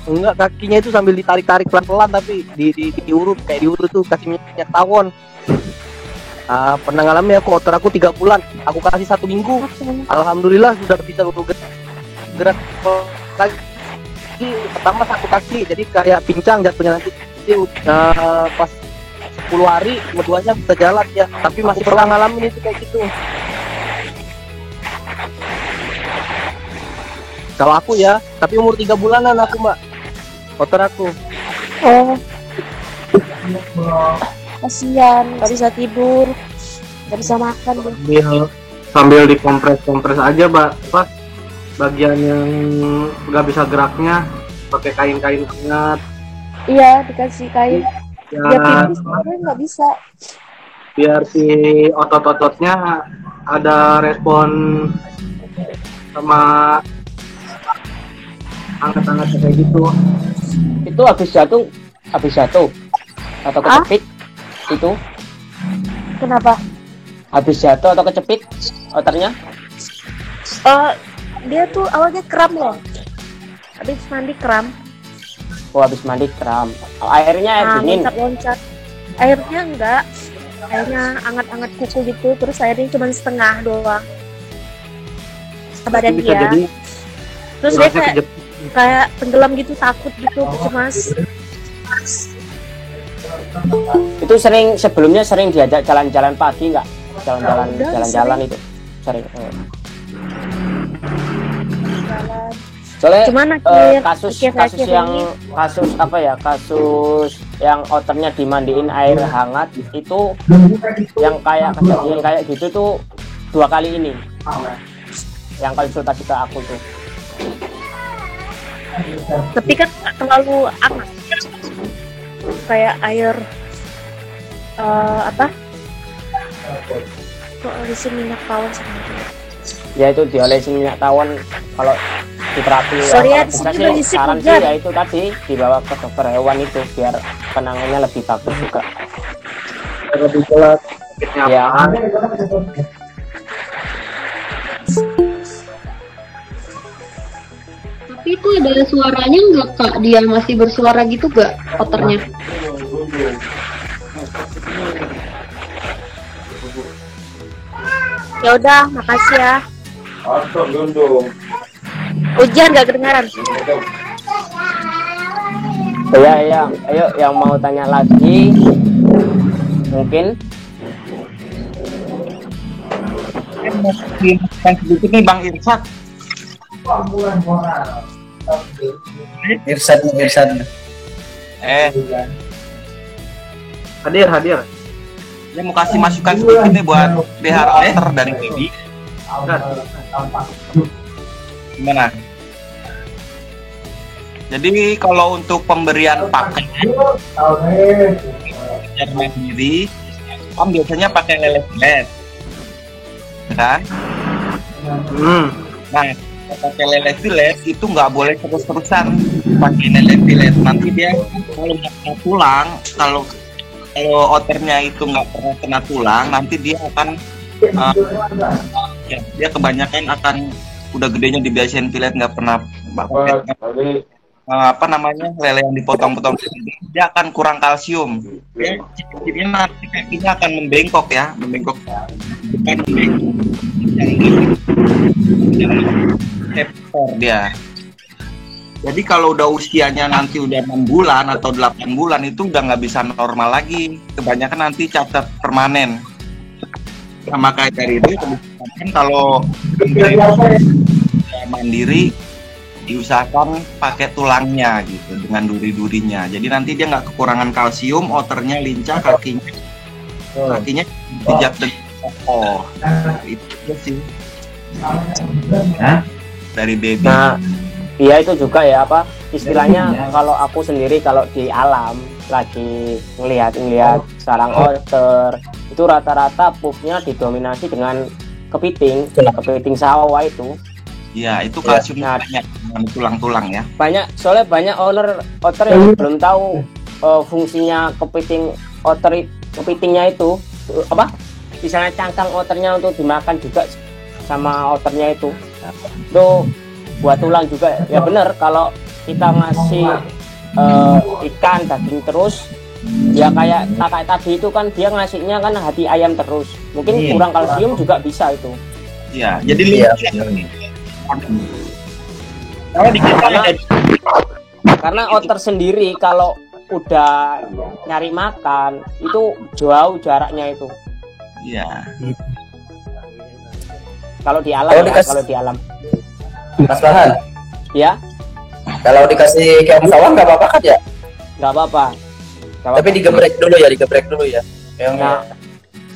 Enggak, kakinya itu sambil ditarik-tarik pelan-pelan, tapi diurut kayak diurut tuh, kasih minyak tawon. Pernah ngalamin aku, otor aku 3 bulan, aku kasih 1 minggu, alhamdulillah sudah bisa gerak lagi. Pertama 1 kaki, jadi kayak pincang jatuhnya, nanti pas 10 hari keduanya bisa jalan ya, tapi masih pernah ngalamin itu kayak gitu. Kalau aku ya, tapi umur 3 bulanan aku, Mbak, otor aku. Oh, kasihan, nggak bisa tidur, nggak bisa makan deh. Sambil dikompres aja, Mbak, apa bagian yang nggak bisa geraknya pakai kain-kain hangat. Iya, dikasih kain. Ya, Dia pipis sebenarnya nggak bisa. biar si otot-ototnya ada respon sama hangat-hangat kayak gitu. Itu habis jatuh atau kecepit itu? Kenapa? Habis jatuh atau kecepit otornya? Dia tuh awalnya kram loh. Habis mandi kram. Oh, habis mandi kram. Airnya air dingin. Loncat-loncat. Airnya enggak. Airnya hangat-hangat kuku gitu. Terus airnya cuma setengah doang. Badan Bisa dia. jadi Terus dia kayak tenggelam gitu, takut gitu, cemas. Itu sebelumnya sering diajak jalan-jalan pagi nggak? Jalan-jalan itu sering. Soalnya Cuman kasus yang otornya dimandiin air hangat itu yang kayak kejadian kayak gitu tuh 2 kali ini yang konsultasi ke aku tuh. Tapi kan terlalu hangat. Kayak air olesin minyak tawon sebenarnya. Ya itu diolesin minyak tawon kalau di terapi Sorry ya, di sini berisik saran sih hujan. ya itu tadi dibawa ke dokter hewan itu biar penanganannya lebih bagus juga. lebih jelas Ya. Tapi itu ada suaranya nggak Kak? Dia masih bersuara gitu gak otornya? Ya udah, makasih ya. Hujan gak kedengaran. Ya, ayo yang mau tanya lagi mungkin. Yang sedikit nih Bang Irsyad. Irsyad. Hadir. Dia mau kasih masukan sedikit nih buat BH Otter dari Baby. Gimana? Jadi kalau untuk pemberian paket Jerman sendiri, kan biasanya pakai lele-lele, kan? Nah, pakai lele-lele itu nggak boleh terus-terusan pakai lele-lele. Nanti dia kalau nggak pernah pulang, kalau otternya itu nggak pernah kena tulang, nanti dia akan dia kebanyakan akan udah gedenya dibiasain pilet nggak pernah lele yang dipotong-potong, dia akan kurang kalsium. Jadi nanti kakinya akan membengkok dia. Jadi kalau udah usianya nanti udah 6 bulan atau 8 bulan itu udah nggak bisa normal lagi. Kebanyakan nanti cacat permanen. Sama kayak dari itu, kalau mandiri diusahakan pakai tulangnya gitu dengan duri-durinya. Jadi nanti dia nggak kekurangan kalsium, otternya lincah, kakinya pijat dengan itu sih. Dari Baby. Nah, iya itu juga ya istilahnya kalau aku sendiri kalau di alam lagi ngelihat sarang otter itu rata-rata pupnya didominasi dengan kepiting sawah itu. Ya, itu kalsiumnya banyak dengan tulang-tulang ya. Soalnya banyak otter yang belum tahu fungsinya kepitingnya itu misalnya cangkang otternya untuk dimakan juga sama otternya itu. Tuh buat tulang juga. Ya bener, kalau kita ngasih ikan daging terus, ya kayak kakak tadi itu kan dia ngasihnya kan hati ayam terus, mungkin kurang kalsium juga bisa itu. Iya, jadi kalau di kita karena otter sendiri kalau udah nyari makan itu jauh jaraknya itu. Iya. Kalau di alam, kalau di alam. Mas Bahan. Ya. Kalau dikasih keong sawah nggak apa-apa kan ya? Nggak apa-apa. Tapi digeprek dulu ya, Nah,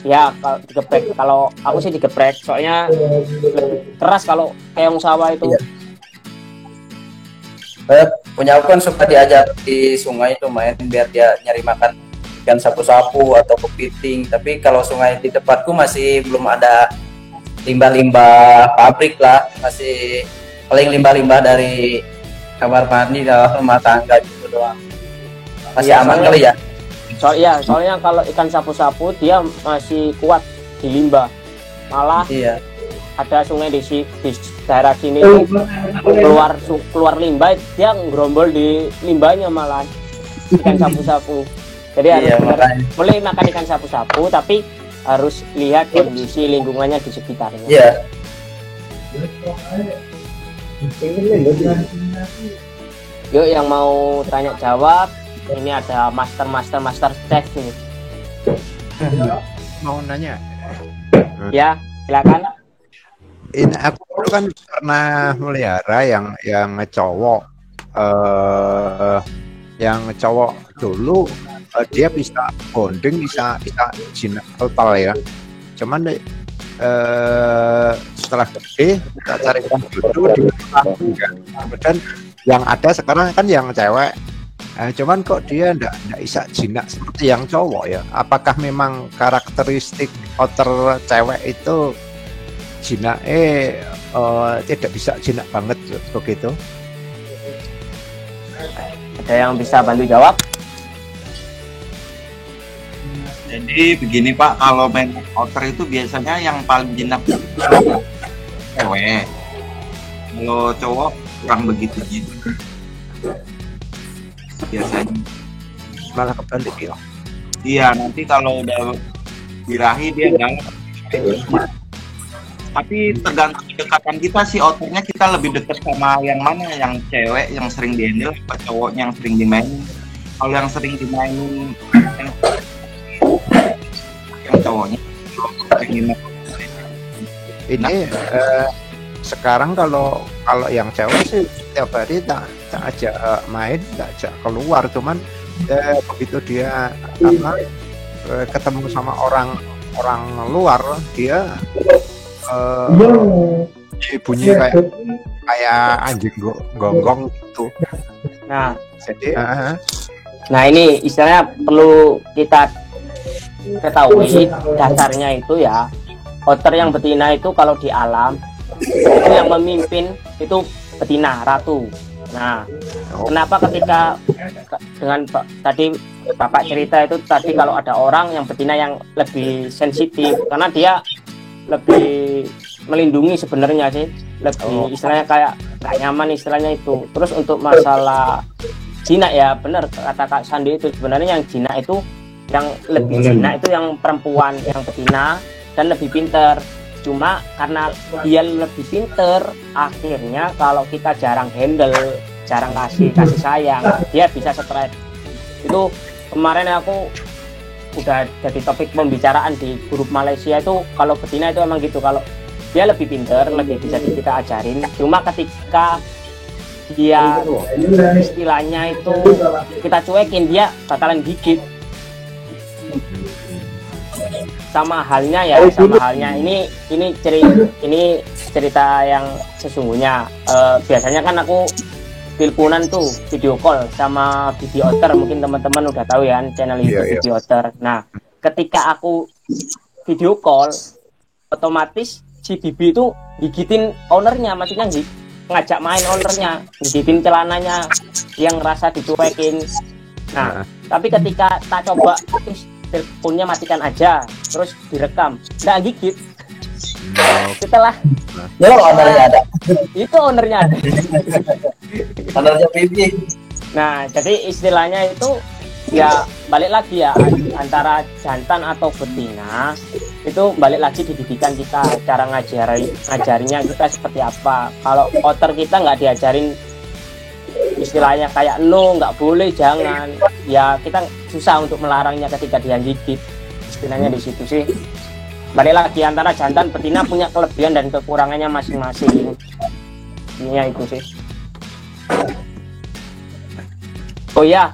ya kalau digeprek. Kalau aku sih digeprek, soalnya lebih keras kalau keong sawah itu. Iya. Punya aku kan suka diajak di sungai itu main biar dia nyari makan ikan sapu-sapu atau kepiting. Tapi kalau sungai di tempatku masih belum ada limbah-limbah pabrik lah, masih paling limbah-limbah dari kamar mandi dalam rumah tangga gitu doang. Masih aman kali ya? Soalnya kalau ikan sapu-sapu dia masih kuat di limbah. Malah ada sungai di daerah sini keluar limbah, dia ngerombol di limbahnya malah ikan sapu-sapu. Jadi harus boleh makan ikan sapu-sapu, tapi harus lihat kondisi lingkungannya di sekitarnya. Iya. Yuk yang mau tanya jawab, ini ada master chef ini. Mau nanya? Ya, silakan. Ini aku dulu kan pernah melihara yang cowok, dulu dia bisa bonding, bisa jinak total ya. Cuman setelah gede kita carikan jodoh di kemudian yang ada sekarang kan yang cewek. Cuman kok dia ndak bisa jinak seperti yang cowok ya? Apakah memang karakteristik otter cewek itu jinak tidak bisa jinak banget begitu? Ada yang bisa bantu jawab? Jadi begini Pak, kalau main otter itu biasanya yang paling jinak cewek. Kalau cowok kurang begitu jinak. Biasanya malah kebalik ya. Iya, nanti kalau udah birahi dia galak. Tapi tergantung kedekatan kita sih, otternya kita lebih dekat sama yang mana, yang cewek yang sering dihandle apa cowoknya yang sering dimainin. Kalau yang sering dimainin yang cowoknya ini sekarang kalau yang cewek sih tiap hari tak ajak main, tak ajak keluar, cuman begitu dia ketemu sama orang luar dia bunyi kayak anjing gonggong gitu. Nah, jadi nah ini istilahnya perlu kita ketahui dasarnya itu ya, otter yang betina itu kalau di alam itu yang memimpin itu betina ratu. Nah, kenapa ketika dengan tadi Bapak cerita itu tadi kalau ada orang yang betina yang lebih sensitif karena dia lebih melindungi sebenarnya sih, lebih istilahnya kayak nggak nyaman istilahnya itu. Terus untuk masalah jinak ya benar kata Kak Sandi itu, sebenarnya yang jinak itu yang lebih jinak itu yang perempuan yang betina dan lebih pinter. Cuma karena dia lebih pinter, akhirnya kalau kita jarang handle, jarang kasih sayang, dia bisa stres. Itu kemarin aku udah jadi topik pembicaraan di grup Malaysia itu, kalau betina itu emang gitu, kalau dia lebih pinter, lebih bisa kita ajarin. Cuma ketika dia istilahnya itu kita cuekin, dia bakalan gigit. Sama halnya ini cerita yang sesungguhnya. Biasanya kan aku teleponan tuh video call sama Bibi Otter, mungkin teman-teman udah tahu ya channel YouTube Bibi Otter. Nah, ketika aku video call, otomatis si Bibi itu gigitin ownernya, maksudnya ngajak main ownernya, gigitin celananya yang rasa dicuekin. Nah, tapi ketika tak coba teleponnya matikan aja, terus direkam, nggak gigit. Setelah Ya ownernya ada. itu ownernya ada. Ownernya Bibi. Nah, jadi istilahnya itu ya balik lagi ya antara jantan atau betina itu balik lagi di didikan kita, cara ngajarinya kita seperti apa. Kalau otter kita nggak diajarin istilahnya kayak no, nggak boleh, jangan, ya kita susah untuk melarangnya ketika dia gigit. Istilahnya di situ sih. Balik lagi antara jantan betina punya kelebihan dan kekurangannya masing-masing. Ini itu sih. Oh ya,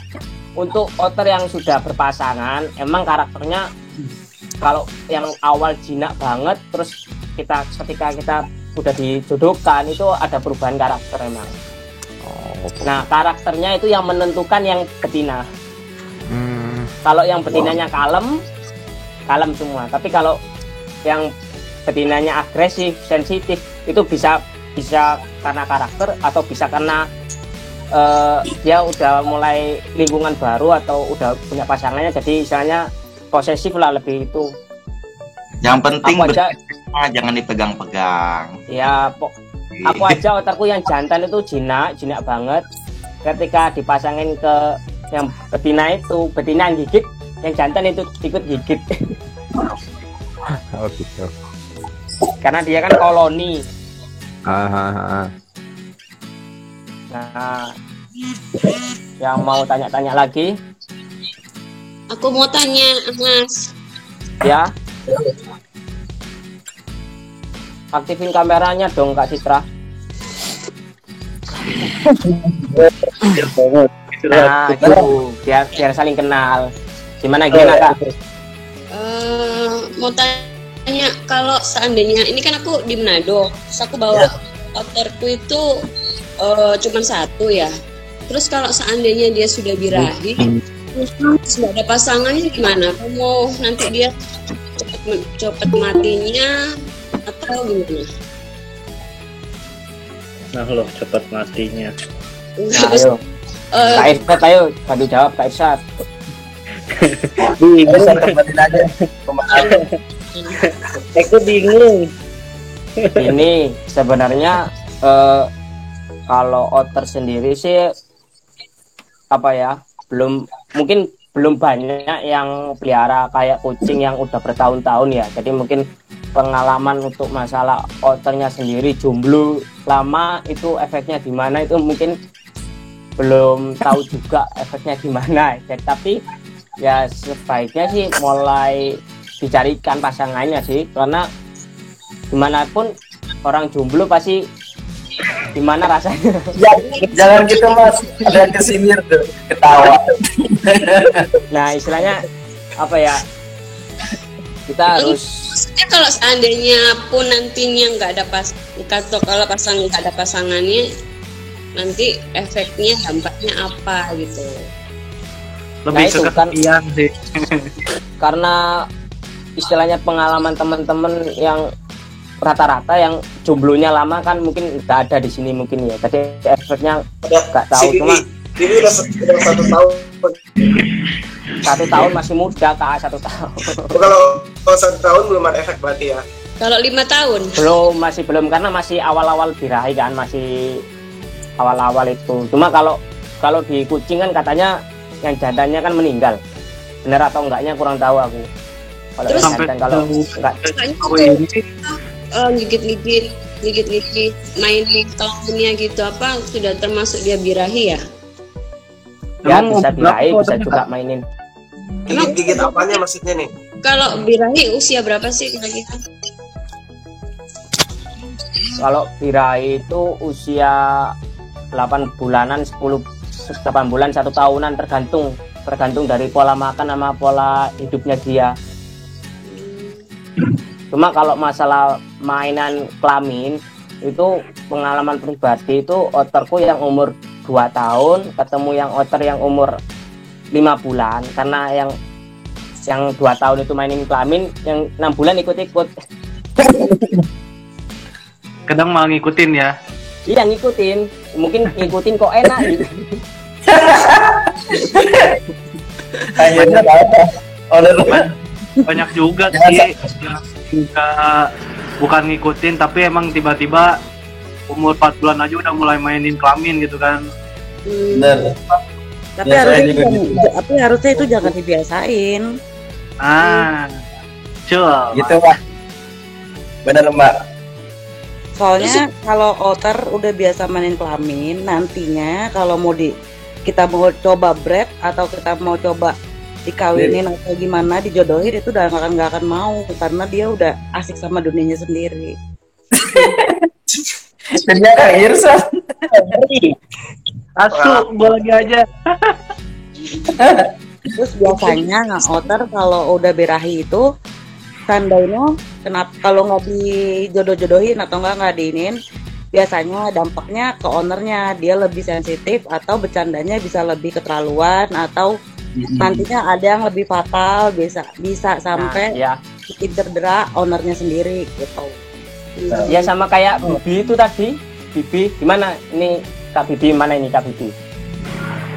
untuk otter yang sudah berpasangan, emang karakternya kalau yang awal jinak banget, terus ketika kita udah dijodohkan itu ada perubahan karakter emang. Nah, karakternya itu yang menentukan yang betina. Kalau yang betinanya kalem semua. Tapi kalau yang betinanya agresif, sensitif, itu bisa karena karakter atau bisa karena dia udah mulai lingkungan baru atau udah punya pasangannya, jadi istilahnya posesif lah lebih itu. Yang penting aku aja, jangan dipegang-pegang. Ya, aku aja otarku yang jantan itu jinak banget. Ketika dipasangin ke yang betina itu, betina yang gigit, yang jantan itu ikut gigit. Oh gitu. Karena dia kan koloni. Nah, yang mau tanya-tanya lagi? Aku mau tanya, Mas. Ya. Aktifin kameranya dong, Kak Citra. Nah, itu biar saling kenal. Gimana Kak? Mau tanya, kalau seandainya ini kan aku di Manado, terus aku bawa otterku itu cuma satu ya. Terus kalau seandainya dia sudah birahi, terus nggak ada pasangannya gimana? Aku mau nanti dia cepet matinya atau gimana? Nah loh, cepet matinya. Nah, ayo. Kak Irsyad, ayo bantu jawab Kak Irsyad. Bisa tempatin aja. Aku bingung. Ini sebenarnya kalau otter sendiri sih apa ya, mungkin belum banyak yang pelihara kayak kucing yang udah bertahun-tahun ya. Jadi mungkin pengalaman untuk masalah otternya sendiri jomblo lama itu efeknya gimana itu mungkin belum tahu juga efeknya gimana. Jadi, tapi ya sebaiknya sih mulai dicarikan pasangannya sih, karena gimana pun orang jomblo pasti gimana rasanya. Jangan gitu Mas, ada kesinir tuh, ketawa. Nah, istilahnya apa ya, kita harus, maksudnya kalau seandainya pun nantinya nggak ada kalau nggak ada pasangannya, nanti efeknya dampaknya apa gitu. Lebih itu kan sih. karena istilahnya pengalaman teman-teman yang rata-rata yang jomblonya lama kan mungkin nggak ada di sini mungkin ya, jadi efeknya nggak tahu. Cuma ini udah 1 tahun. 1 tahun masih muda Kak, 1 tahun. Kalau 1 tahun belum ada efek berarti ya? Kalau 5 tahun? Masih belum, karena masih awal-awal birahi kan, masih awal-awal itu. Cuma kalau di kucing kan katanya yang jantannya kan meninggal. Bener atau enggaknya kurang tahu aku. Kalau jantan, kalau enggak. Gigit-gigit, main di kelaminnya gitu, apa sudah termasuk dia birahi ya? Ya bisa birahi, bisa juga mainin. Gigit apanya maksudnya nih? Kalau birahi usia berapa sih kira-kira? Kalau birahi itu usia 8 bulanan, 8 bulan, 1 tahunan, tergantung dari pola makan sama pola hidupnya dia. Cuma kalau masalah mainan kelamin itu pengalaman pribadi itu otterku yang umur 2 tahun ketemu yang otter yang umur 5 bulan, karena yang 2 tahun itu mainin kelamin, yang 6 bulan ikut-ikut. Kadang malah ngikutin ya. Iya ngikutin, mungkin ngikutin kok enak gitu. Banyak juga sih yang bukan ngikutin, tapi emang tiba-tiba umur 4 bulan aja udah mulai mainin kelamin gitu kan. Bener. Tapi Ya, saya harusnya juga itu, gitu. tapi harusnya itu jangan dibiasain. Gitu Mbak. Bener Mbak. Soalnya kalau otter udah biasa mainin kelamin, nantinya kalau kita mau coba bred atau kita mau coba dikawinin atau gimana dijodohin, itu udah nggak akan mau karena dia udah asik sama dunianya sendiri. Ternyata Irsa. Asu, gua lagi aja. Terus biasanya otter kalau udah birahi itu tandanya kenapa kalau nggak dijodoh-jodohin atau nggak diinin, biasanya dampaknya ke ownernya, dia lebih sensitif atau bercandanya bisa lebih keterlaluan atau nantinya ada yang lebih fatal, bisa sampai bikin cedera ownernya sendiri gitu. Ya sama kayak Bibi itu tadi. Bibi gimana ini Kak Bibi, mana ini Kak Bibi?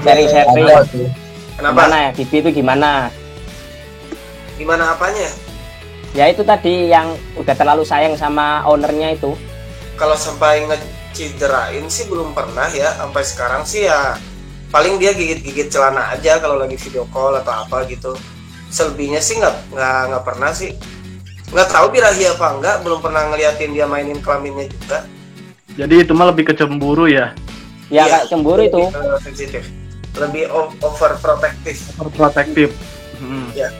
Sharing. Kenapa? Gimana ya Bibi itu gimana? Gimana apanya? Ya itu tadi yang udah terlalu sayang sama ownernya itu. Kalau sampai ngeciderain sih belum pernah ya, sampai sekarang sih ya paling dia gigit-gigit celana aja kalau lagi video call atau apa gitu. Selebihnya sih nggak pernah sih. Nggak tahu birahi apa enggak, belum pernah ngeliatin dia mainin kelaminnya juga. Jadi itu mah lebih ke cemburu ya. Ya kayak cemburu itu. Sensitif. Lebih overprotective. Overprotective. Ya.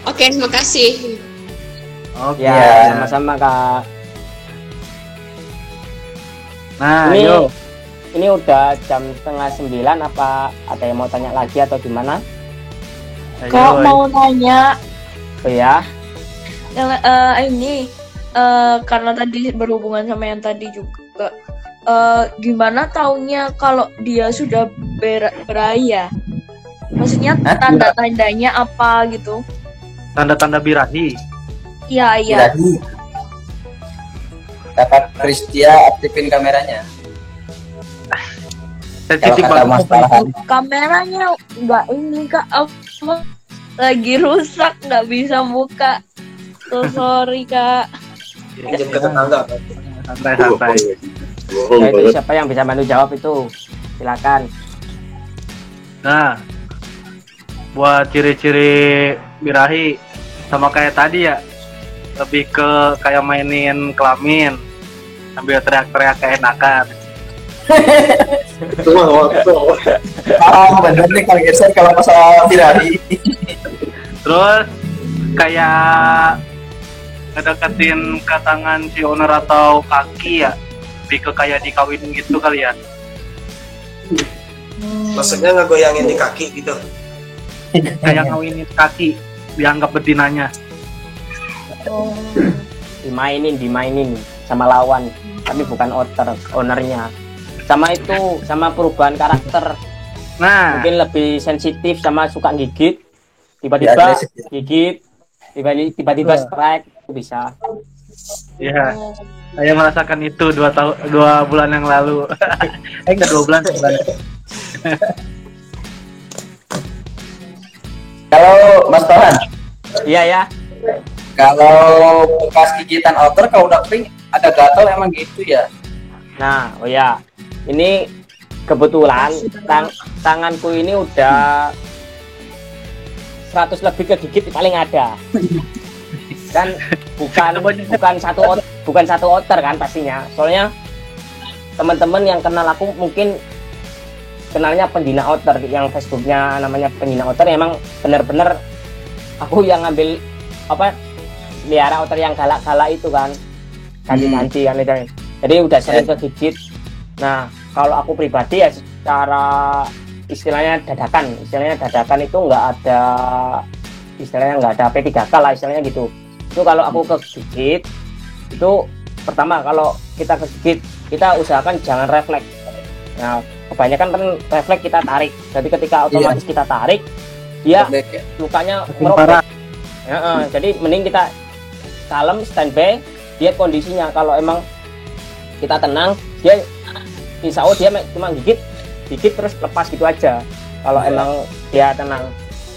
Oke, terima kasih. Oke. Ya, sama-sama Kak. Nah, ini udah jam 8:30, apa ada yang mau tanya lagi atau gimana? Kak mau nanya. Oh ya. Ini karena tadi berhubungan sama yang tadi juga. Gimana taunya kalau dia sudah beraya? Maksudnya tanda-tandanya apa gitu? Tanda-tanda birahi. Iya. Kakak Kristia aktifin kameranya. Sensitif banget. Kameranya nggak ini Kak, apa lagi rusak, nggak bisa buka. So sorry Kak. Pinjam ke tetangga. Santai. Ya, itu siapa yang bisa bantu jawab itu? Silakan. Nah, buat ciri-ciri birahi sama kayak tadi ya, lebih ke kayak mainin kelamin sambil teriak-teriak keenakan. Bener nih Kang Irsa kalau masalah birahi. Terus kayak ngedeketin ke tangan si owner atau kaki ya, lebih ke kayak dikawinin gitu kali ya. Maksudnya ngegoyangin di kaki gitu. Kayak ngawinin kaki, dianggap betinanya. Dimainin sama lawan, tapi bukan ownernya. Sama itu, sama perubahan karakter. Nah, mungkin lebih sensitif sama suka gigit, tiba-tiba gigit, tiba-tiba strike, itu bisa. Ya, saya merasakan itu 2 bulan yang lalu. Enggak 2 bulan, sebulan. Kalau Mas Tohan, iya ya. Kalau bekas gigitan otter kalau udah kering ada gatal emang gitu ya. Nah, oh ya, ini kebetulan tanganku ini udah 100 lebih kegigit paling ada. Kan bukan satu otter kan pastinya. Soalnya teman-teman yang kenal aku mungkin kenalnya Pendina Otter, yang Facebooknya namanya Pendina Otter. Emang bener-bener aku yang ngambil liara otter yang galak-galak itu kan, ganti-ganti kan itu. Jadi udah sering kegigit. Nah, kalau aku pribadi ya secara istilahnya dadakan itu nggak ada P3K lah istilahnya gitu. Itu kalau aku kegigit itu pertama, kalau kita kegigit kita usahakan jangan refleks. Nah, kebanyakan kan refleks kita tarik. Jadi ketika otomatis kita tarik, dia lukanya merobek. Jadi mending kita kalem, standby, lihat kondisinya. Kalau emang kita tenang, dia insya Allah dia cuma gigit terus lepas gitu aja. Kalau emang dia tenang.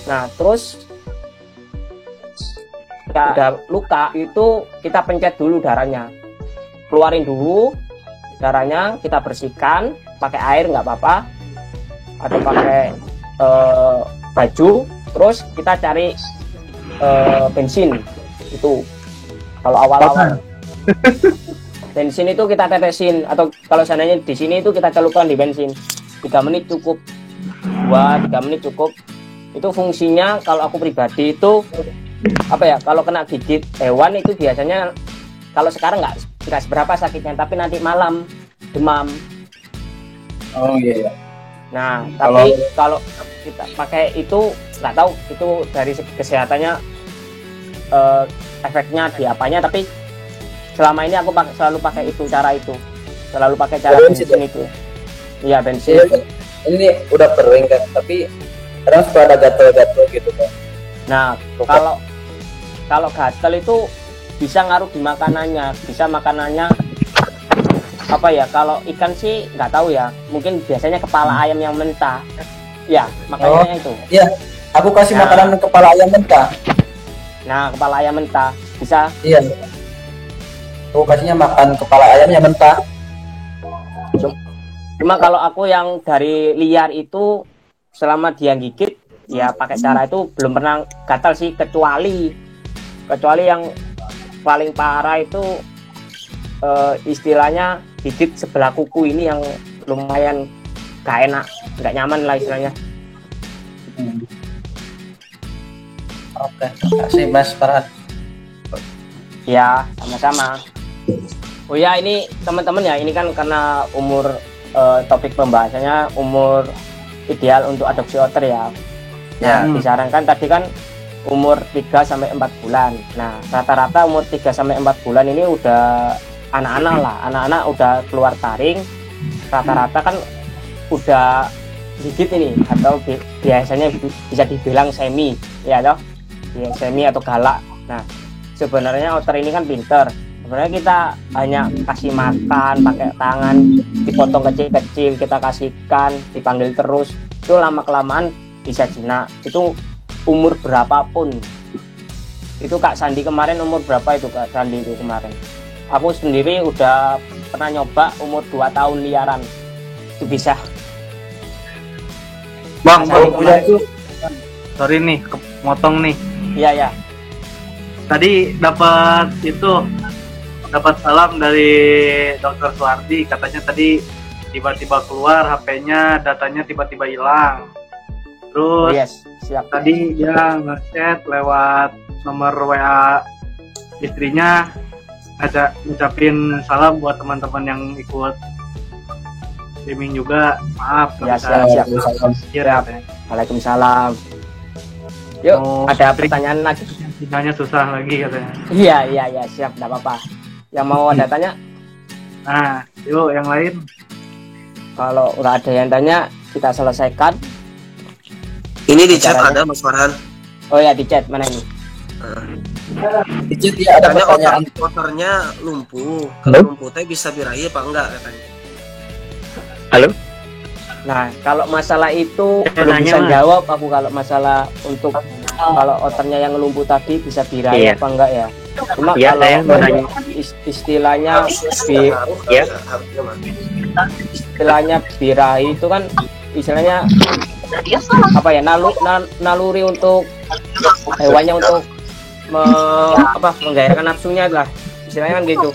Nah, terus udah luka itu kita pencet dulu darahnya, keluarin dulu darahnya, kita bersihkan pakai air nggak apa-apa atau pakai baju, terus kita cari bensin itu kalau awal-awal. Bensin itu kita tetesin, atau kalau seandainya di sini itu kita celupkan di bensin 3 menit cukup, 2-3 menit cukup. Itu fungsinya kalau aku pribadi itu apa ya, kalau kena gigit hewan itu biasanya kalau sekarang nggak seberapa sakitnya, tapi nanti malam demam. Oh iya. Nah tapi kalau kita pakai itu nggak tahu itu dari segi kesehatannya efeknya di apanya, tapi selama ini aku selalu pakai itu, selalu pakai cara bensin itu. Iya, bensin. Ini udah kering kan, tapi kadang suka ada gatel-gatel gitu kan. Nah, kalau gatel itu bisa ngaruh di makanannya, apa ya, kalau ikan sih nggak tahu ya, mungkin biasanya kepala ayam yang mentah. Ya, makanya itu. Iya, aku kasih makanan kepala ayam mentah. Nah, kepala ayam mentah bisa. Iya. Aku kasihnya makan kepala ayamnya mentah. Cuma kalau aku yang dari liar itu selama dia gigit ya pakai cara itu belum pernah gatal sih, kecuali yang paling parah itu istilahnya gigit sebelah kuku ini yang lumayan gak enak, nggak nyaman lah istilahnya. Oke, terima kasih Mas Farhan. Ya, sama-sama. Oh ya, ini teman-teman ya, ini kan karena umur topik pembahasannya umur ideal untuk adopsi otter ya. Nah, disarankan tadi kan umur 3-4 bulan. Nah, rata-rata umur 3-4 bulan ini udah anak-anak udah keluar taring. Rata-rata kan udah gigit ini, atau biasanya bisa dibilang semi, ya toh? Ya, semi atau galak. Nah, sebenarnya otter ini kan pinter. Sebenarnya kita hanya kasih makan pakai tangan, dipotong kecil-kecil, kita kasihkan, dipanggil terus, itu lama-kelamaan bisa jinak. Itu umur berapapun. Itu Kak Sandi kemarin umur berapa itu Kak Sandi itu kemarin? Aku sendiri udah pernah nyoba umur 2 tahun liaran. Itu bisa. Bang, kalau punya itu, sorry nih, motong nih. Iya ya. Tadi dapat salam dari Dokter Suwardi, katanya tadi tiba-tiba keluar HP-nya, datanya tiba-tiba hilang. Terus siap. Tadi dia nge-chat lewat nomor WA istrinya, ada ngucapin salam buat teman-teman yang ikut streaming juga. Maaf, ya, siap. Waalaikumsalam. Yuk, ada pertanyaan lagi? Sinyalnya susah lagi katanya. Iya, siap, enggak apa-apa. Yang mau ada tanya? Nah, yuk yang lain. Kalau nggak ada yang tanya, kita selesaikan. Ini di chat ada Mas Farhan. Oh ya, di chat mana ini? Di chat ya ada pertanyaan. Motornya lumpuh. Kalau lumpuh teh bisa birahi apa enggak katanya? Halo? Nah, kalau masalah itu belum bisa jawab aku, kalau masalah untuk kalau otternya yang lumpuh tadi bisa birahi apa enggak ya. Cuma kalau istilahnya istilahnya birahi itu kan istilahnya apa ya, naluri untuk hewannya untuk menggairahkan nafsunya lah, istilahnya kan gitu.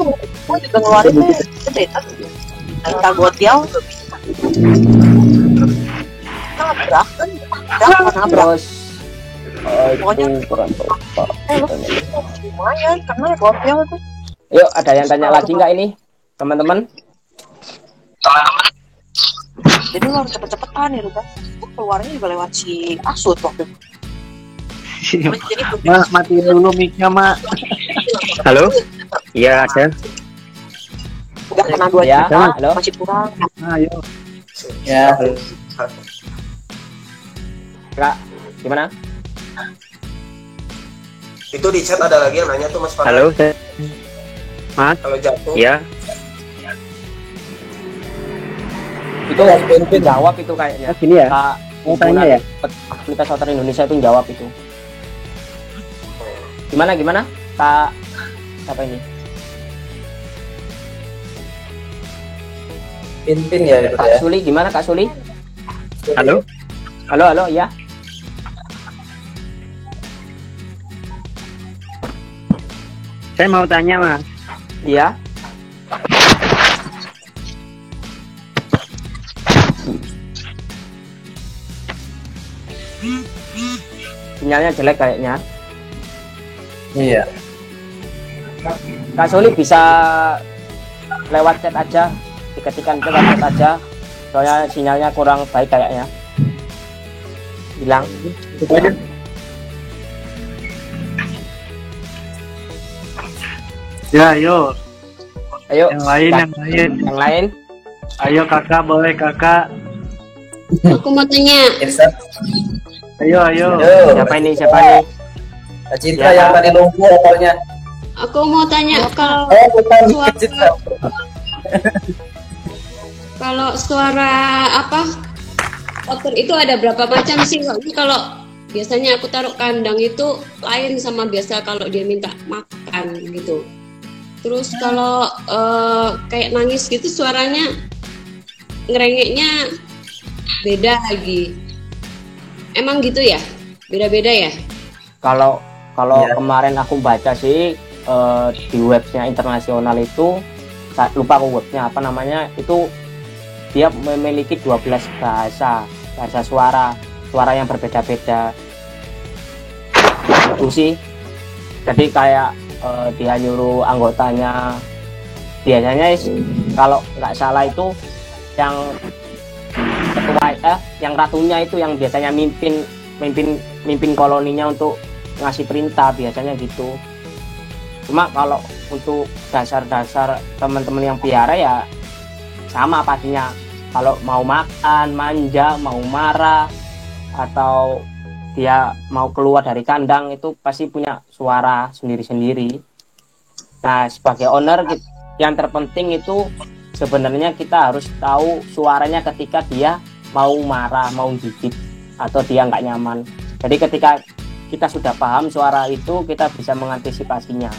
Terus lumayan karena gokil tuh. Yuk, ada yang tanya lagi nggak ini teman-teman? Jadi lo harus cepet-cepetan ya kan. Keluarnya juga lewat si Asut waktu itu. Mak, matiin dulu mic-nya, Mak. Halo? Iya, ada. Udah kena 2 ya, juta, halo? masih kurang. Ayo. Ya. Kak, gimana? Itu di chat ada lagi yang nanya tuh Mas Farhan. Halo, Mas. Kalau jatuh. Iya. Itu jawab itu kayaknya. Gini ya. Mau tanya ya? Komunitas Otter Indonesia itu jawab itu. Gimana Kak, apa ini? Pin ya itu Kak ya. Suli, gimana Kak Suli? Halo? Halo, ya. Saya mau tanya, Mas. Iya. Sinyalnya jelek kayaknya. Iya. Kak Suli bisa lewat chat aja, diketikkan lewat chat aja. Soalnya sinyalnya kurang baik kayaknya. Hilang. Ya, ayo. Ayo. Yang lain. Ayo kakak, boleh kakak. Aku mau tanya. Ayo. Siapa nih? Kak Citra yang tadi lumpuh pokoknya. Aku mau tanya kalau suara, kalau suara apa otter itu ada berapa macam sih? Soalnya kalau biasanya aku taruh kandang itu lain sama biasa kalau dia minta makan gitu. Terus kalau kayak nangis gitu suaranya ngerengeknya beda lagi. Emang gitu ya? Beda-beda ya? Kalau kemarin aku baca sih di webnya internasional itu, lupa aku webnya apa namanya, itu dia memiliki 12 bahasa suara yang berbeda-beda. Itu sih. Jadi kayak dia nyuruh anggotanya, biasanya kalau nggak salah itu yang ketua yang ratunya itu yang biasanya mimpin koloninya untuk ngasih perintah, biasanya gitu. Cuma kalau untuk dasar-dasar teman-teman yang piara ya sama pastinya. Kalau mau makan, manja, mau marah, atau dia mau keluar dari kandang itu pasti punya suara sendiri-sendiri. Nah, sebagai owner yang terpenting itu sebenarnya kita harus tahu suaranya ketika dia mau marah, mau gigit, atau dia nggak nyaman. Jadi ketika kita sudah paham suara itu, kita bisa mengantisipasinya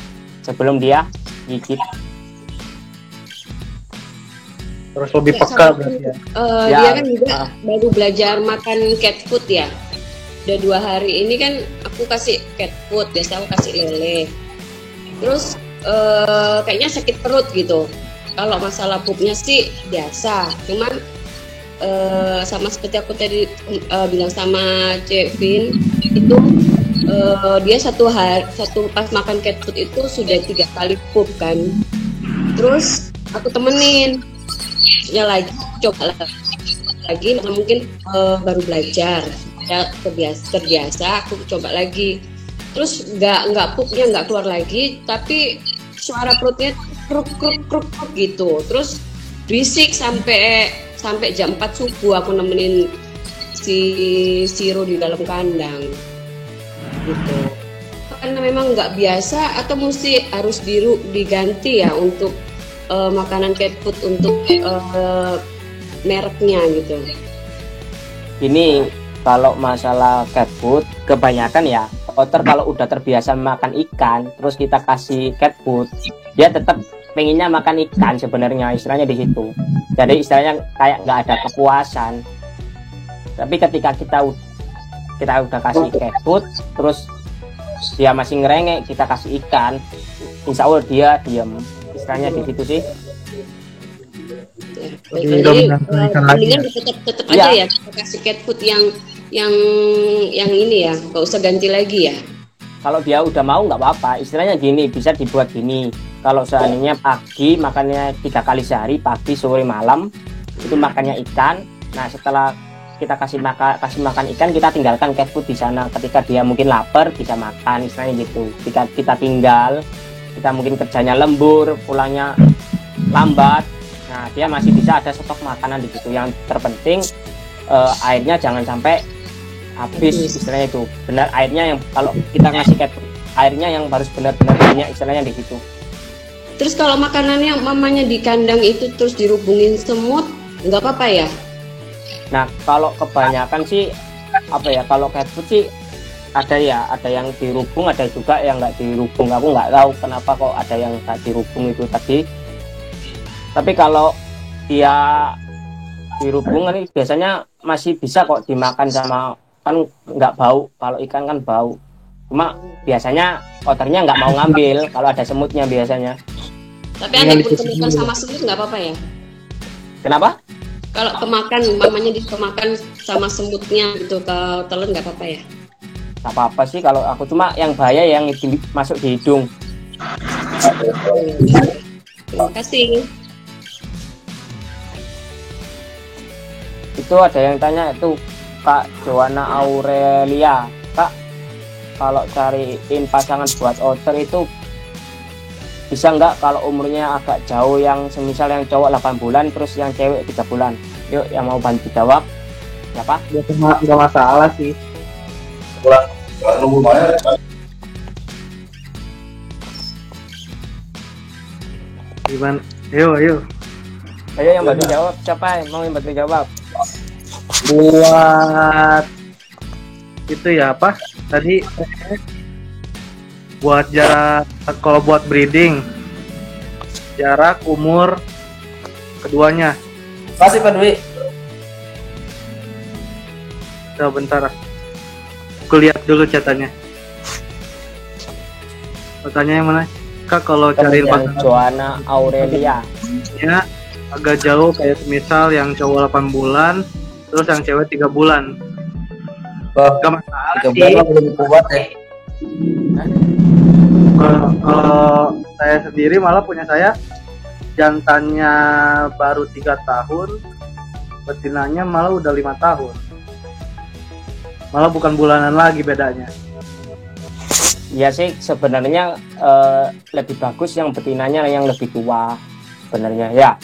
sebelum dia gigit. Terus lebih peka berarti ya. Dia kan juga baru belajar makan cat food ya. Udah 2 hari ini kan aku kasih cat food, biasa aku kasih lele. Terus kayaknya sakit perut gitu. Kalau masalah pupnya sih biasa, cuman sama seperti aku tadi bilang sama Cevin itu dia satu pas makan cat food itu sudah 3 kali pup kan. Terus aku temenin ya lagi, coba lagi mungkin baru belajar ya, terbiasa aku coba lagi. Terus nggak pupnya nggak keluar lagi, tapi suara perutnya kruk gitu. Terus berisik sampai jam 4 subuh aku nemenin si Siro di dalam kandang gitu. Karena memang nggak biasa atau mesti harus diganti ya untuk makanan cat food untuk mereknya gitu. Ini kalau masalah cat food kebanyakan ya otter kalau udah terbiasa makan ikan terus kita kasih cat food, dia tetap pengennya makan ikan sebenarnya, istilahnya di situ. Jadi istilahnya kayak nggak ada kepuasan. Tapi ketika kita udah kasih cat food terus dia masih ngerengek, kita kasih ikan, insya Allah dia diam. Istilahnya di situ sih. Jadi mendingan tetap aja ya kita kasih cat food yang ini ya, nggak usah ganti lagi ya. Kalau dia udah mau nggak apa-apa, istilahnya gini, bisa dibuat gini. Kalau seandainya pagi makannya 3 kali sehari, pagi, sore, malam, itu makannya ikan. Nah setelah kita kasih makan ikan, kita tinggalkan cat food di sana. Ketika dia mungkin lapar bisa makan, istilahnya gitu. Ketika kita tinggal, kita mungkin kerjanya lembur, pulangnya lambat, nah dia masih bisa ada stok makanan di situ. Yang terpenting airnya jangan sampai habis, istilahnya itu. Benar, airnya yang kalau kita ngasih cat food, airnya yang harus benar-benar banyak, istilahnya di situ. Terus kalau makanannya mamanya di kandang itu terus dirubungin semut, nggak apa-apa ya? Nah kalau kebanyakan sih apa ya, kalau cat food sih ada yang dirubung, ada juga yang nggak dirubung. Aku nggak tahu kenapa kok ada yang nggak dirubung itu tadi. Tapi kalau dia dirubung ini biasanya masih bisa kok dimakan sama, kan nggak bau. Kalau ikan kan bau. Cuma biasanya oternya nggak mau ngambil kalau ada semutnya biasanya. Tapi ada pun kemakan sama semut nggak apa-apa ya? Kenapa? Kalau kemakan, umpamanya dikemakan sama semutnya gitu ke telan nggak apa-apa ya? Nggak apa-apa sih kalau aku, cuma yang bahaya yang masuk di hidung. Terima kasih. Itu ada yang tanya itu Kak Joanna Aurelia, Kak, kalau cariin pasangan buat otter itu bisa nggak kalau umurnya agak jauh, yang semisal yang cowok 8 bulan terus yang cewek 3 bulan? Yuk yang mau bantu jawab siapa? Ya nggak masalah sih. Gimana? Ayo yang bantu jawab siapa? Mau yang bantu jawab? Buat itu ya apa tadi, buat jarak, kalau buat breeding jarak umur keduanya. Masih Pak Dwi. Bentar, aku lihat dulu catatannya. Pertanyaan yang mana Kak? Kalau cariin pasangan Joanna Aurelia ya agak jauh, kayak semisal yang cowok 8 bulan terus yang cewek 3 bulan. Gak masalah sih. Belum kuat ya. Kalau saya sendiri malah punya saya jantannya baru 3 tahun, betinanya malah udah 5 tahun. Malah bukan bulanan lagi bedanya. Iya sih sebenarnya lebih bagus yang betinanya yang lebih tua sebenarnya ya.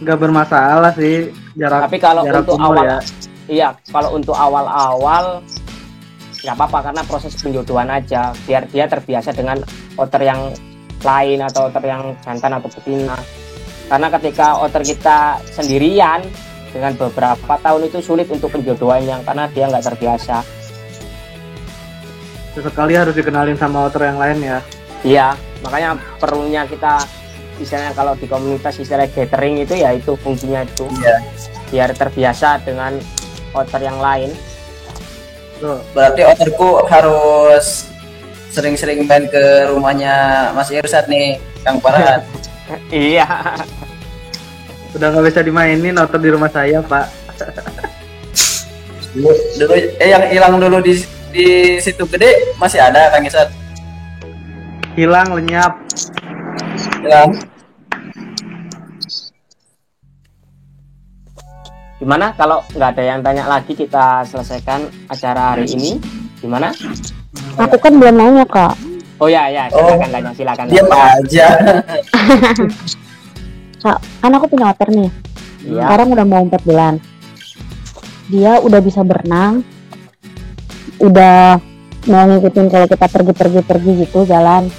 Nggak bermasalah sih jarak. Tapi kalau jarak untuk umur awal ya. Iya, kalau untuk awal-awal nggak apa-apa karena proses penjodohan aja, biar dia terbiasa dengan otter yang lain atau otter yang jantan atau betina. Karena ketika otter kita sendirian dengan beberapa tahun itu sulit untuk penjodohannya karena dia nggak terbiasa. Sesekali harus dikenalin sama otter yang lain ya. Iya, makanya perlunya kita misalnya kalau di komunitas istilah gathering itu ya itu fungsinya itu. Iya. Biar terbiasa dengan otter yang lain. Berarti otterku harus sering-sering main ke rumahnya Mas Irsad nih, Kang Farhan. Iya. Udah nggak bisa dimainin otter di rumah saya, Pak. Dulu yang hilang dulu di situ gede masih ada Kang Irsad? Hilang, lenyap. Hilang. Gimana kalau nggak ada yang tanya lagi kita selesaikan acara hari ini? Gimana? Aku kan belum nanya, Kak. Oh ya, silakan tanya, silakan. Diam aja. Kak, kan aku punya otter nih. Iya. Sekarang udah mau 4 bulan. Dia udah bisa berenang. Udah mau ngikutin kalau kita pergi gitu jalan.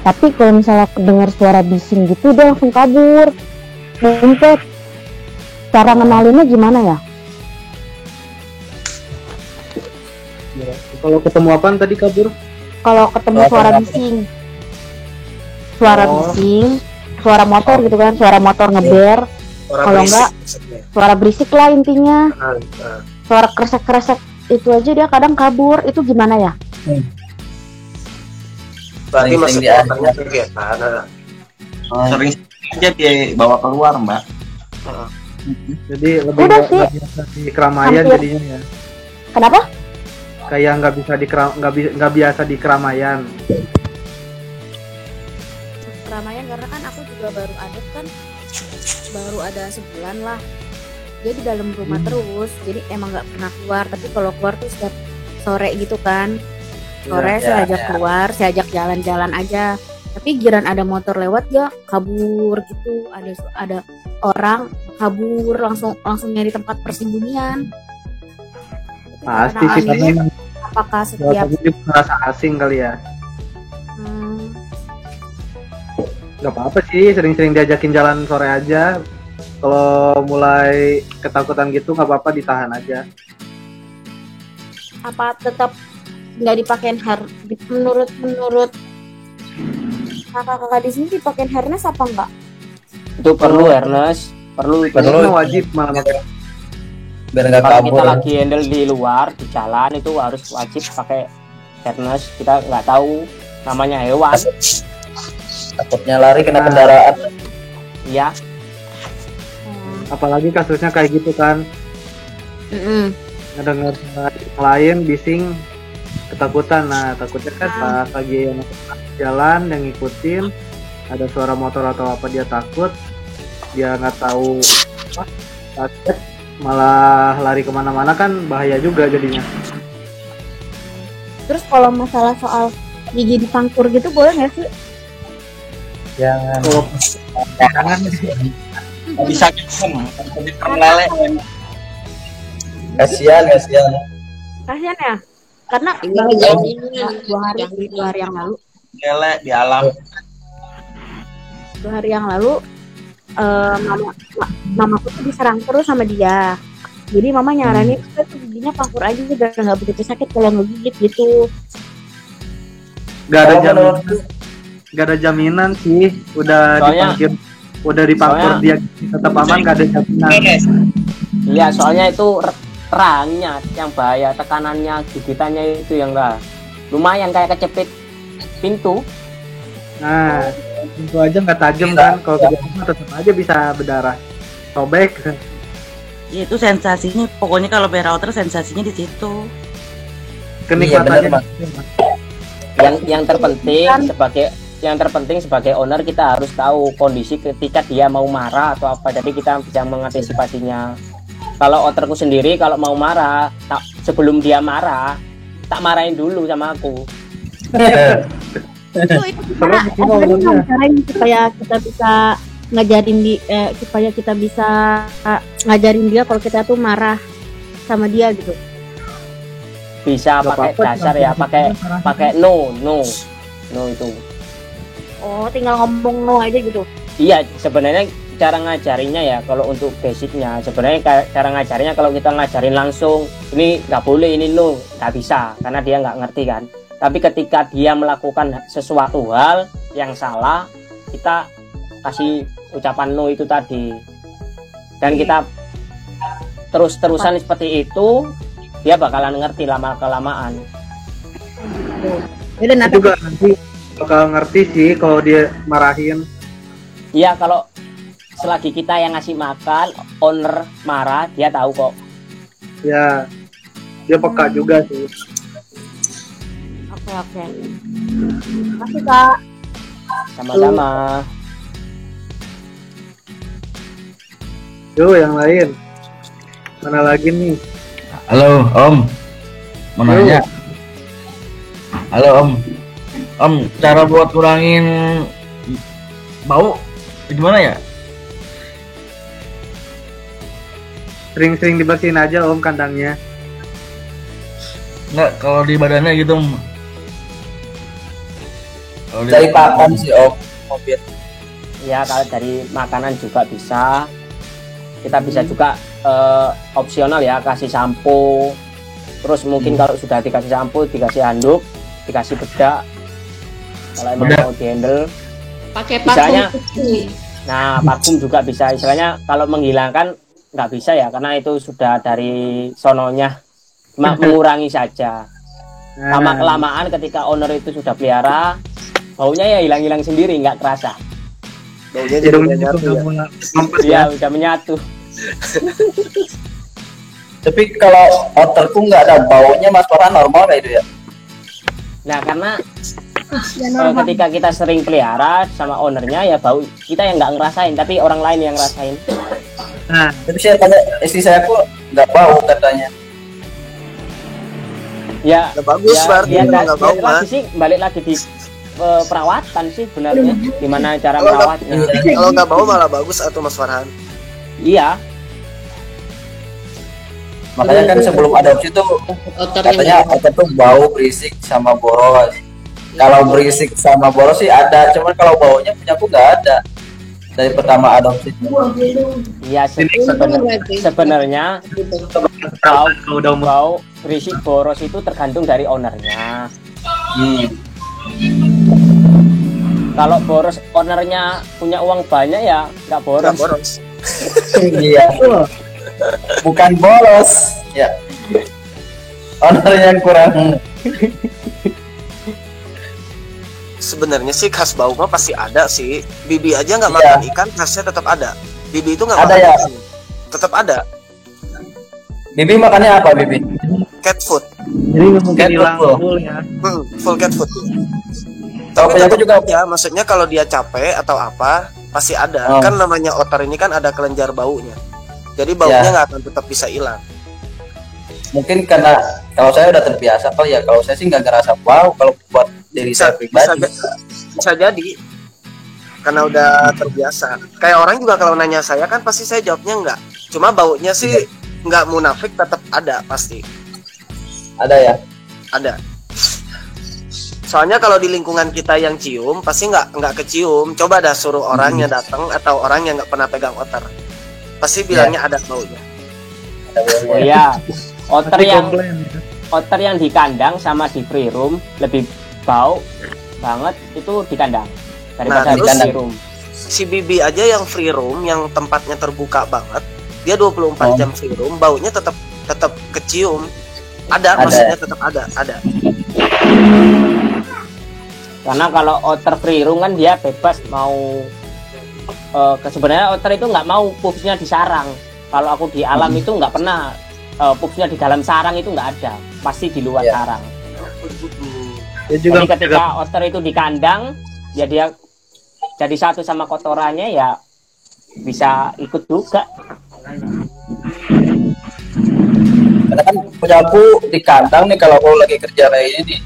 Tapi kalau misalnya dengar suara bising gitu dia langsung kabur. Ngumpet. Cara ngenalinnya gimana ya? Kalau ketemu apaan tadi kabur? Kalau ketemu suara bising. Suara bising, suara motor gitu kan, suara motor ngeber. Kalau enggak suara berisik lah intinya. Suara kresek-kresek itu aja dia kadang kabur. Itu gimana ya? Berarti maksudnya kegiatan. Sering aja dia bawa keluar, Mbak. Jadi lebih nggak biasa di keramaian jadinya ya. Kenapa? Kayak nggak biasa di keramaian. Keramaian karena kan aku juga baru ada sebulan lah. Dia di dalam rumah terus, jadi emang nggak pernah keluar. Tapi kalau keluar tuh setiap sore gitu kan. Sore saya ajak keluar, saya ajak jalan-jalan aja. Tapi giran ada motor lewat dia kabur gitu. Ada orang kabur langsung nyari tempat persembunyian. Pasti sih karena apakah setiap merasa asing kali ya. Gak apa-apa sih, sering-sering diajakin jalan sore aja. Kalau mulai ketakutan gitu nggak apa-apa, ditahan aja. apa tetap nggak dipakein menurut kakak-kakak di sini dipakein harness apa enggak? Itu perlu harness, perlu itu. Wajib malah. Biar nggak Kalau kabur. kita lagi handle di luar, di jalan itu harus wajib pakai harness. Kita nggak tahu namanya hewan. Takutnya lari kena kendaraan. Iya. Apalagi kasusnya kayak gitu kan. Ngedenger klien bising ketakutan. Nah takutnya kan pas lagi jalan yang ngikutin ada suara motor atau apa, dia takut, dia nggak tahu apa, takut malah lari kemana-mana, kan bahaya juga jadinya. Terus kalau masalah soal gigi dipangkur gitu boleh nggak sih? Jangan. Jangan. Nggak bisa gitu, lele. Kasihan. Kasian ya? Karena Iya, dua hari yang lalu Lele di alam. 2 hari yang lalu mamaku tuh diserang terus sama dia. Jadi mama nyaranin tuh giginya pangkur aja sih biar nggak begitu sakit kalau ngegigit gitu. Gak ada jaminan sih. Udah dipangkur dia tetap aman, gak ada jaminan. Iya, soalnya itu terangnya yang bahaya, tekanannya, gigitannya itu yang enggak lumayan kayak kecepit pintu. Nah, pintu aja nggak tajam kan, kalau kejadian tetap aja bisa berdarah, sobek. Ya, itu sensasinya, pokoknya kalau bear outer sensasinya di situ. Kenikmatannya. Yang terpenting sebagai owner kita harus tahu kondisi ketika dia mau marah atau apa, jadi kita bisa mengantisipasinya. Kalau outerku sendiri kalau mau marah, sebelum dia marah, tak marahin dulu sama aku. Itu caranya supaya kita bisa ngajarin dia kalau kita tuh marah sama dia gitu. Bisa pakai dasar ya, pakai no itu. Oh, tinggal ngomong no aja gitu. Iya, sebenarnya cara ngajarinnya ya, kalau untuk basicnya sebenarnya cara ngajarinnya, kalau kita ngajarin langsung ini nggak boleh, ini no, nggak bisa karena dia nggak ngerti kan. Tapi ketika dia melakukan sesuatu hal yang salah, kita kasih ucapan no itu tadi, dan kita terus-terusan seperti itu, dia bakalan ngerti lama kelamaan. Juga nanti bakal ngerti sih kalau dia marahin. Iya, kalau selagi kita yang ngasih makan, owner marah, dia tahu kok. Ya, dia peka juga sih. Oke. Makasih Kak. Sama-sama. Yo, yang lain. Mana lagi nih? Halo Om, mau nanya. Halo Om, cara buat kurangin bau gimana ya? Sering-sering dibersihin aja Om kandangnya. Enggak, kalau di badannya gitu Om. Dari pakan sih Om, mobil. Ya, kalau dari makanan juga bisa. Kita bisa juga opsional ya, kasih sampo. Terus mungkin kalau sudah dikasih sampo, dikasih handuk, dikasih bedak. Kalau emang mau di-handle, pakai misalnya, parfum. nah parfum juga bisa. Istilahnya kalau menghilangkan nggak bisa ya, karena itu sudah dari sononya, cuma mengurangi saja. Lama kelamaan ketika owner itu sudah pelihara, baunya ya hilang-hilang sendiri, nggak terasa. Baunya jadi menyatu Ya ya. udah menyatu. Tapi kalau outerku nggak ada baunya, Mas Farhan, normal kayak itu ya? Nah, karena ketika kita sering pelihara sama ownernya, ya bau kita yang nggak ngerasain, tapi orang lain yang ngerasain. Nah, tapi saya tanya istri saya kok nggak bau katanya. Ya, nggak bagus, ya, nggak bau lagi sih, balik lagi di perawatan sih sebenarnya, gimana cara merawatnya. Kalau nggak bau malah bagus atau Mas Farhan? Iya. Makanya kan sebelum adopsi tuh katanya outer tuh bau, berisik sama boros. Kalau berisik sama boros sih ada, cuman kalau baunya punya aku nggak ada dari pertama adopsi. Iya, sebenarnya berisi boros itu tergantung dari ownernya. Kalau boros ownernya punya uang banyak ya nggak boros. Nggak boros. Iya. Bukan boros. Ya. Owner yang kurang. Sebenarnya sih khas bau mah pasti ada sih. Bibi aja nggak makan ikan, khasnya tetap ada. Bibi itu nggak Ada makan ya? ikan, tetap ada. Bibi makannya apa, Bibi? Cat food. Jadi nggak mungkin Cat hilang food. full ya. Full cat food. Tapi Tapi aku juga ya, maksudnya kalau dia capek atau apa pasti ada. Oh. Kan namanya otter ini kan ada kelenjar baunya. Jadi baunya Ya. nggak akan tetap bisa hilang. mungkin karena kalau saya udah terbiasa kalau saya sih nggak ngerasa bau kalau buat diri saya pribadi. Bisa jadi karena udah terbiasa. Kayak orang juga kalau nanya saya kan pasti saya jawabnya enggak. Cuma baunya sih nggak munafik, tetap ada pasti. Ada ya? Ada. Soalnya kalau di lingkungan kita yang cium pasti nggak kecium. Coba dah suruh orang yang datang atau orang yang nggak pernah pegang otter, pasti bilangnya ada baunya. Oh iya, otter yang di kandang sama di free room lebih bau banget itu di kandang daripada di terus free room. Si Bibi aja yang free room yang tempatnya terbuka banget, dia 24 jam free room, baunya tetap kecium. Ada. Maksudnya tetap ada. Karena kalau otter free room kan dia bebas mau sebenarnya otter itu nggak mau pupsnya di sarang. Kalau aku di alam itu nggak pernah pupsnya di dalam sarang, itu nggak ada, pasti di luar sarang. Jadi ketika otter itu di kandang, ya dia jadi satu sama kotorannya, ya bisa ikut juga. Karena kan punya aku di kandang nih, kalau aku lagi kerja kayak ini,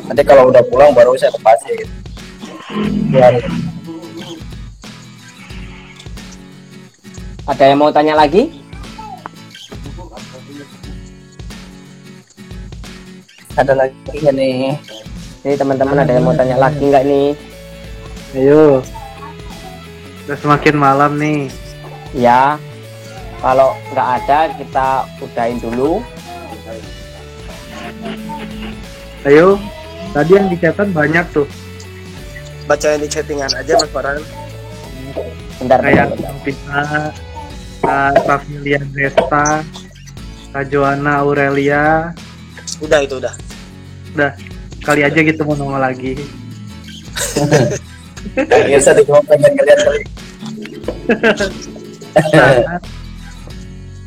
nanti kalau udah pulang baru saya lepasin gitu. Ada yang mau tanya lagi? Ada lagi nggak nih? Jadi teman-teman ada yang mau tanya lagi nggak nih? Ayo. Udah semakin malam nih. Ya, kalau nggak ada kita udahin dulu. Ayo. Tadi yang di chatan banyak tuh. Bacain di chattingan aja Mas Farhan. Bentar. Kayak Pina, Rafilian Resta, Kak Joanna Aurelia. Udah itu udah. Udah. Kali aja gitu mau nongol lagi. Biasa di komen kalian kali.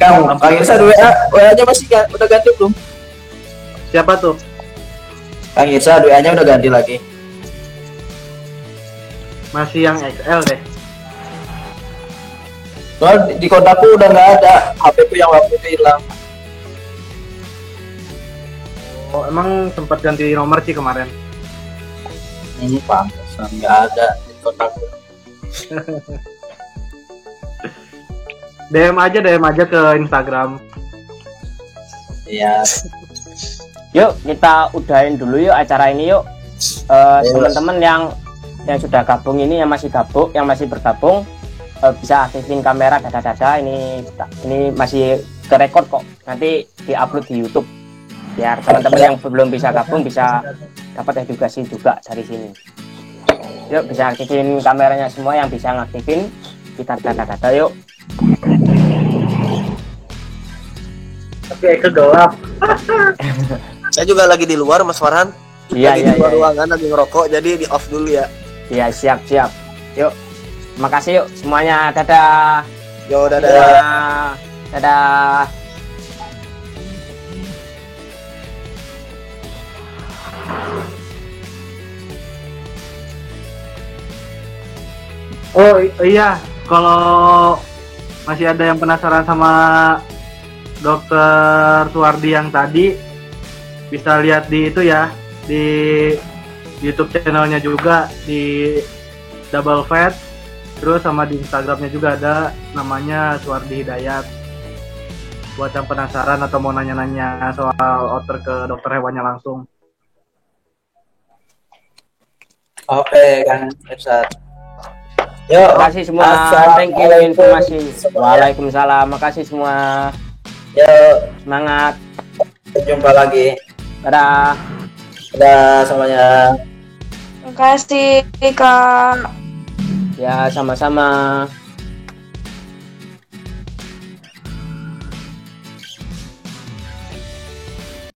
Kamu, Kang Irsa WA-nya masih udah ganti belum? Siapa tuh? Kang Irsa WA-nya udah ganti lagi. Masih yang XL deh. Soalnya di kontakku udah nggak ada, HP ku yang waktu itu hilang. Oh, emang sempat ganti nomor sih kemarin. Ini pantesan nggak ada di kontakku. DM aja ke Instagram. Iya. Yuk kita udahin dulu yuk acara ini yuk. Teman-teman yang sudah gabung ini, yang masih bergabung, bisa aktifin kamera dada-dada. Ini masih kerekod kok, nanti diupload di YouTube biar teman-teman yang belum bisa gabung bisa dapat edukasi juga dari sini. Yuk bisa aktifin kameranya semua, yang bisa ngaktifin kita dada-dada yuk. Tapi Eke gelap. Saya juga lagi di luar Mas Farhan. Iya, Lagi di luar ruangan lagi ngerokok, jadi di off dulu ya. Iya, siap. Yuk. Makasih yuk semuanya. Dadah. Yo, dadah. Dadah. Oh iya, kalau masih ada yang penasaran sama Dokter Suwardi yang tadi, bisa lihat di itu ya, di YouTube channelnya juga, di Double Fat, terus sama di Instagramnya juga ada, namanya Suwardi Hidayat. Buat yang penasaran atau mau nanya-nanya soal otter ke dokter hewannya langsung. Oke, Kang Irsa. Yuk, makasih semua. Thank you informasi. Waalaikumsalam. Makasih semua. Yuk, semangat. Jumpa lagi. Dadah. Dadah semuanya. Terima kasih Kak. Ya, sama-sama.